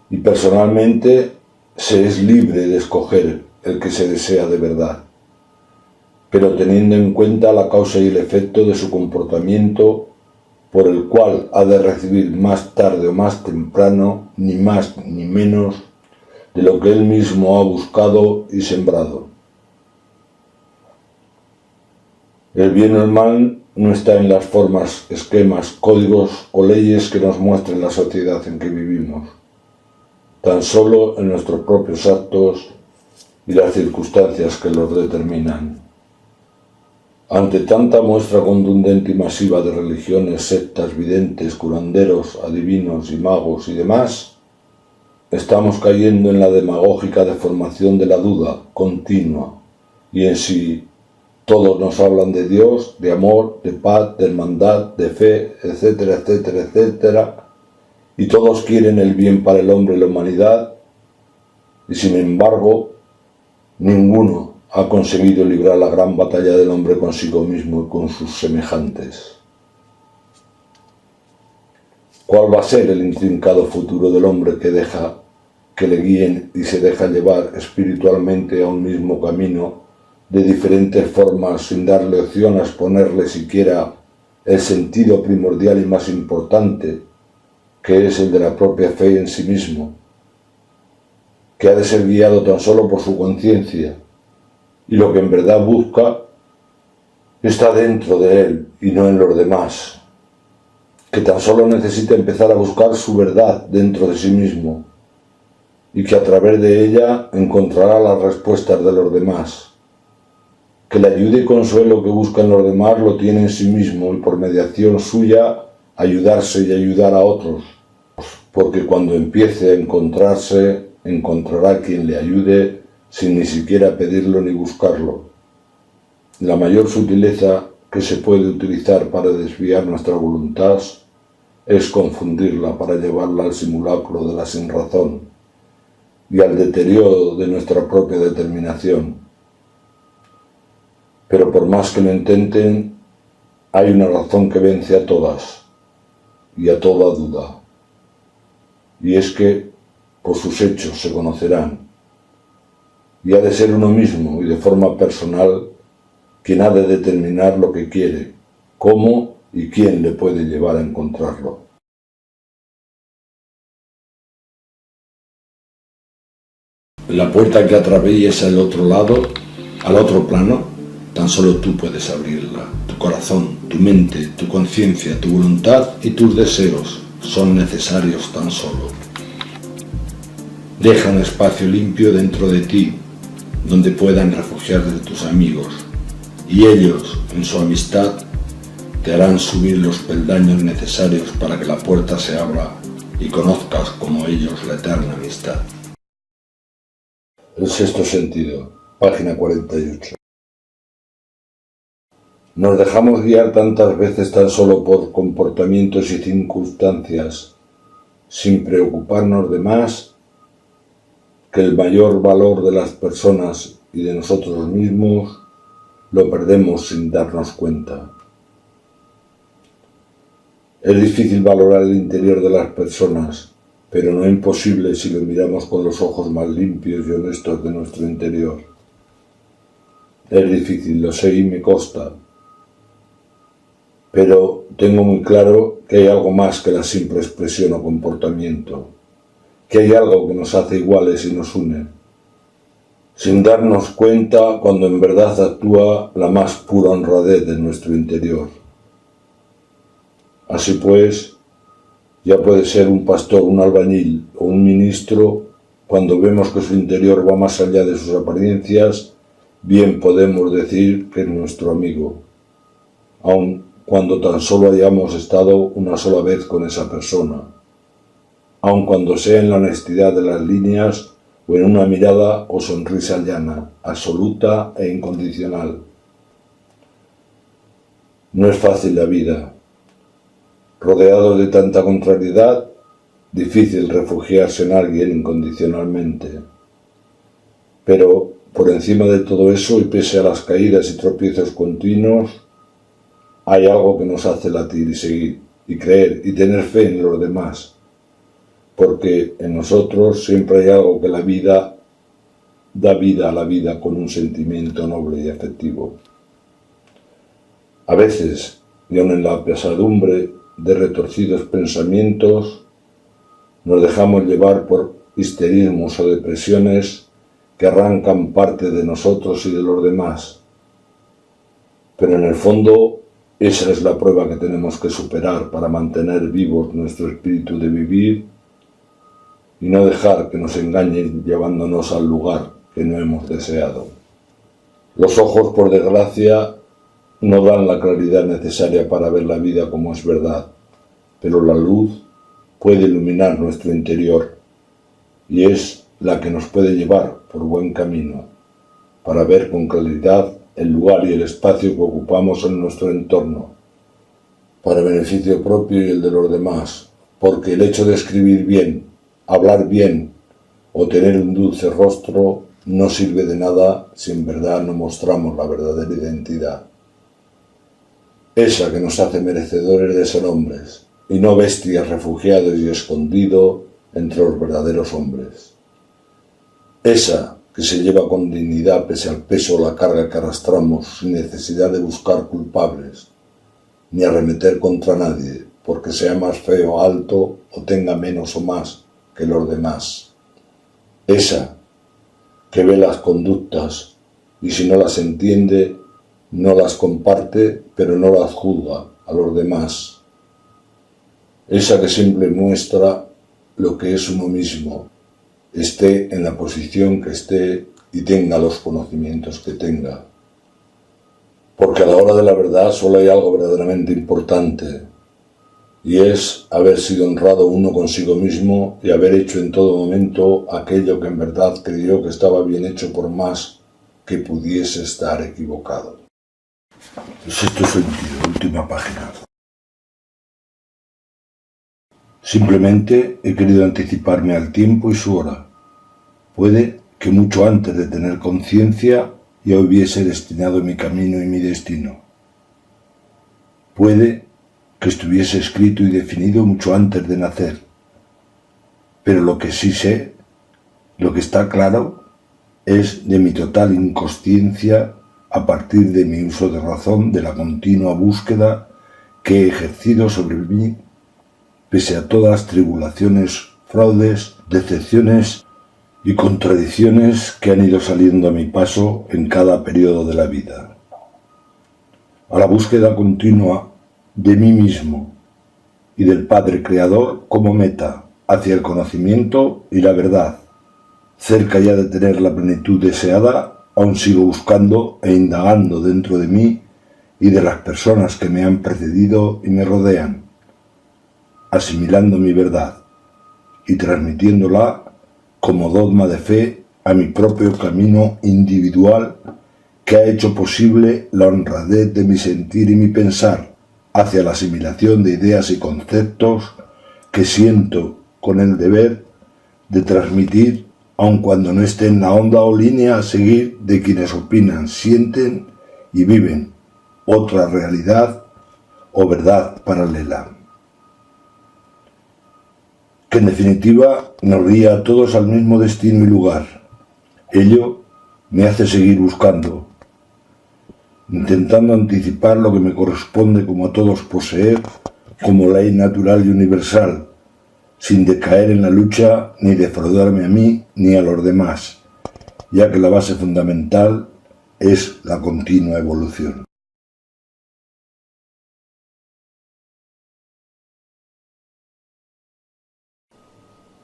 Y personalmente se es libre de escoger el que se desea de verdad, pero teniendo en cuenta la causa y el efecto de su comportamiento, por el cual ha de recibir más tarde o más temprano, ni más ni menos, de lo que él mismo ha buscado y sembrado. El bien o el mal no está en las formas, esquemas, códigos o leyes que nos muestren la sociedad en que vivimos, tan solo en nuestros propios actos y las circunstancias que los determinan. Ante tanta muestra contundente y masiva de religiones, sectas, videntes, curanderos, adivinos y magos y demás, estamos cayendo en la demagógica deformación de la duda continua, y en sí todos nos hablan de Dios, de amor, de paz, de hermandad, de fe, etcétera, etcétera, etcétera, y todos quieren el bien para el hombre y la humanidad, y sin embargo, ninguno ha conseguido librar la gran batalla del hombre consigo mismo y con sus semejantes. ¿Cuál va a ser el intrincado futuro del hombre que deja que le guíen y se deja llevar espiritualmente a un mismo camino de diferentes formas sin darle opción a exponerle siquiera el sentido primordial y más importante, que es el de la propia fe en sí mismo, que ha de ser guiado tan solo por su conciencia, y lo que en verdad busca está dentro de él y no en los demás, que tan solo necesita empezar a buscar su verdad dentro de sí mismo, y que a través de ella encontrará las respuestas de los demás, que la ayuda y consuelo que busca en los demás lo tiene en sí mismo y por mediación suya ayudarse y ayudar a otros, porque cuando empiece a encontrarse, encontrará quien le ayude sin ni siquiera pedirlo ni buscarlo. La mayor sutileza que se puede utilizar para desviar nuestra voluntad es confundirla para llevarla al simulacro de la sinrazón y al deterioro de nuestra propia determinación. Pero por más que lo intenten, hay una razón que vence a todas y a toda duda, y es que por sus hechos se conocerán, y ha de ser uno mismo y de forma personal quien ha de determinar lo que quiere, cómo y quién le puede llevar a encontrarlo. La puerta que atraviesa el otro lado, al otro plano, tan solo tú puedes abrirla. Tu corazón, tu mente, tu conciencia, tu voluntad y tus deseos son necesarios tan solo. Deja un espacio limpio dentro de ti, donde puedan refugiarse tus amigos, y ellos, en su amistad, te harán subir los peldaños necesarios para que la puerta se abra y conozcas como ellos la eterna amistad. El sexto sentido, página 48. Nos dejamos guiar tantas veces tan solo por comportamientos y circunstancias, sin preocuparnos de más que el mayor valor de las personas y de nosotros mismos lo perdemos sin darnos cuenta. Es difícil valorar el interior de las personas, pero no imposible si lo miramos con los ojos más limpios y honestos de nuestro interior. Es difícil, lo sé y me consta, pero tengo muy claro que hay algo más que la simple expresión o comportamiento, que hay algo que nos hace iguales y nos une, sin darnos cuenta cuando en verdad actúa la más pura honradez de nuestro interior. Así pues, ya puede ser un pastor, un albañil o un ministro, cuando vemos que su interior va más allá de sus apariencias, bien podemos decir que es nuestro amigo, aun cuando tan solo hayamos estado una sola vez con esa persona, aun cuando sea en la honestidad de las líneas o en una mirada o sonrisa llana, absoluta e incondicional. No es fácil la vida. Rodeados de tanta contrariedad, difícil refugiarse en alguien incondicionalmente. Pero por encima de todo eso y pese a las caídas y tropiezos continuos, hay algo que nos hace latir y seguir, y creer y tener fe en los demás, porque en nosotros siempre hay algo que la vida da vida a la vida con un sentimiento noble y afectivo. A veces, y aun en la pesadumbre de retorcidos pensamientos, nos dejamos llevar por histerismos o depresiones que arrancan parte de nosotros y de los demás. Pero en el fondo, esa es la prueba que tenemos que superar para mantener vivos nuestro espíritu de vivir y no dejar que nos engañen llevándonos al lugar que no hemos deseado. Los ojos, por desgracia, no dan la claridad necesaria para ver la vida como es verdad, pero la luz puede iluminar nuestro interior y es la que nos puede llevar por buen camino para ver con claridad el lugar y el espacio que ocupamos en nuestro entorno, para beneficio propio y el de los demás, porque el hecho de escribir bien, hablar bien o tener un dulce rostro no sirve de nada si en verdad no mostramos la verdadera identidad, esa que nos hace merecedores de ser hombres y no bestias refugiados y escondidos entre los verdaderos hombres, esa que se lleva con dignidad pese al peso o la carga que arrastramos sin necesidad de buscar culpables, ni arremeter contra nadie porque sea más feo o alto o tenga menos o más que los demás. Esa que ve las conductas y si no las entiende, no las comparte, pero no las juzga a los demás. Esa que siempre muestra lo que es uno mismo, esté en la posición que esté y tenga los conocimientos que tenga. Porque a la hora de la verdad solo hay algo verdaderamente importante, y es haber sido honrado uno consigo mismo y haber hecho en todo momento aquello que en verdad creyó que estaba bien hecho por más que pudiese estar equivocado. Sexto sentido, última página. Simplemente he querido anticiparme al tiempo y su hora. Puede que mucho antes de tener conciencia ya hubiese destinado mi camino y mi destino. Puede que estuviese escrito y definido mucho antes de nacer. Pero lo que sí sé, lo que está claro, es de mi total inconsciencia a partir de mi uso de razón de la continua búsqueda que he ejercido sobre mí pese a todas las tribulaciones, fraudes, decepciones y contradicciones que han ido saliendo a mi paso en cada periodo de la vida. A la búsqueda continua de mí mismo y del Padre Creador como meta hacia el conocimiento y la verdad. Cerca ya de tener la plenitud deseada, aún sigo buscando e indagando dentro de mí y de las personas que me han precedido y me rodean, asimilando mi verdad y transmitiéndola como dogma de fe a mi propio camino individual que ha hecho posible la honradez de mi sentir y mi pensar hacia la asimilación de ideas y conceptos que siento con el deber de transmitir, aun cuando no esté en la onda o línea a seguir de quienes opinan, sienten y viven otra realidad o verdad paralela, que en definitiva nos guía a todos al mismo destino y lugar. Ello me hace seguir buscando, intentando anticipar lo que me corresponde como a todos poseer como ley natural y universal, sin decaer en la lucha ni defraudarme a mí ni a los demás, ya que la base fundamental es la continua evolución.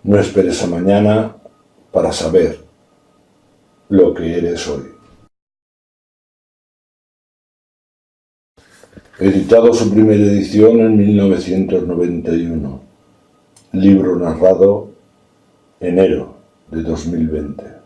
No esperes a mañana para saber lo que eres hoy. Editado su primera edición en 1991. Libro narrado enero de 2020.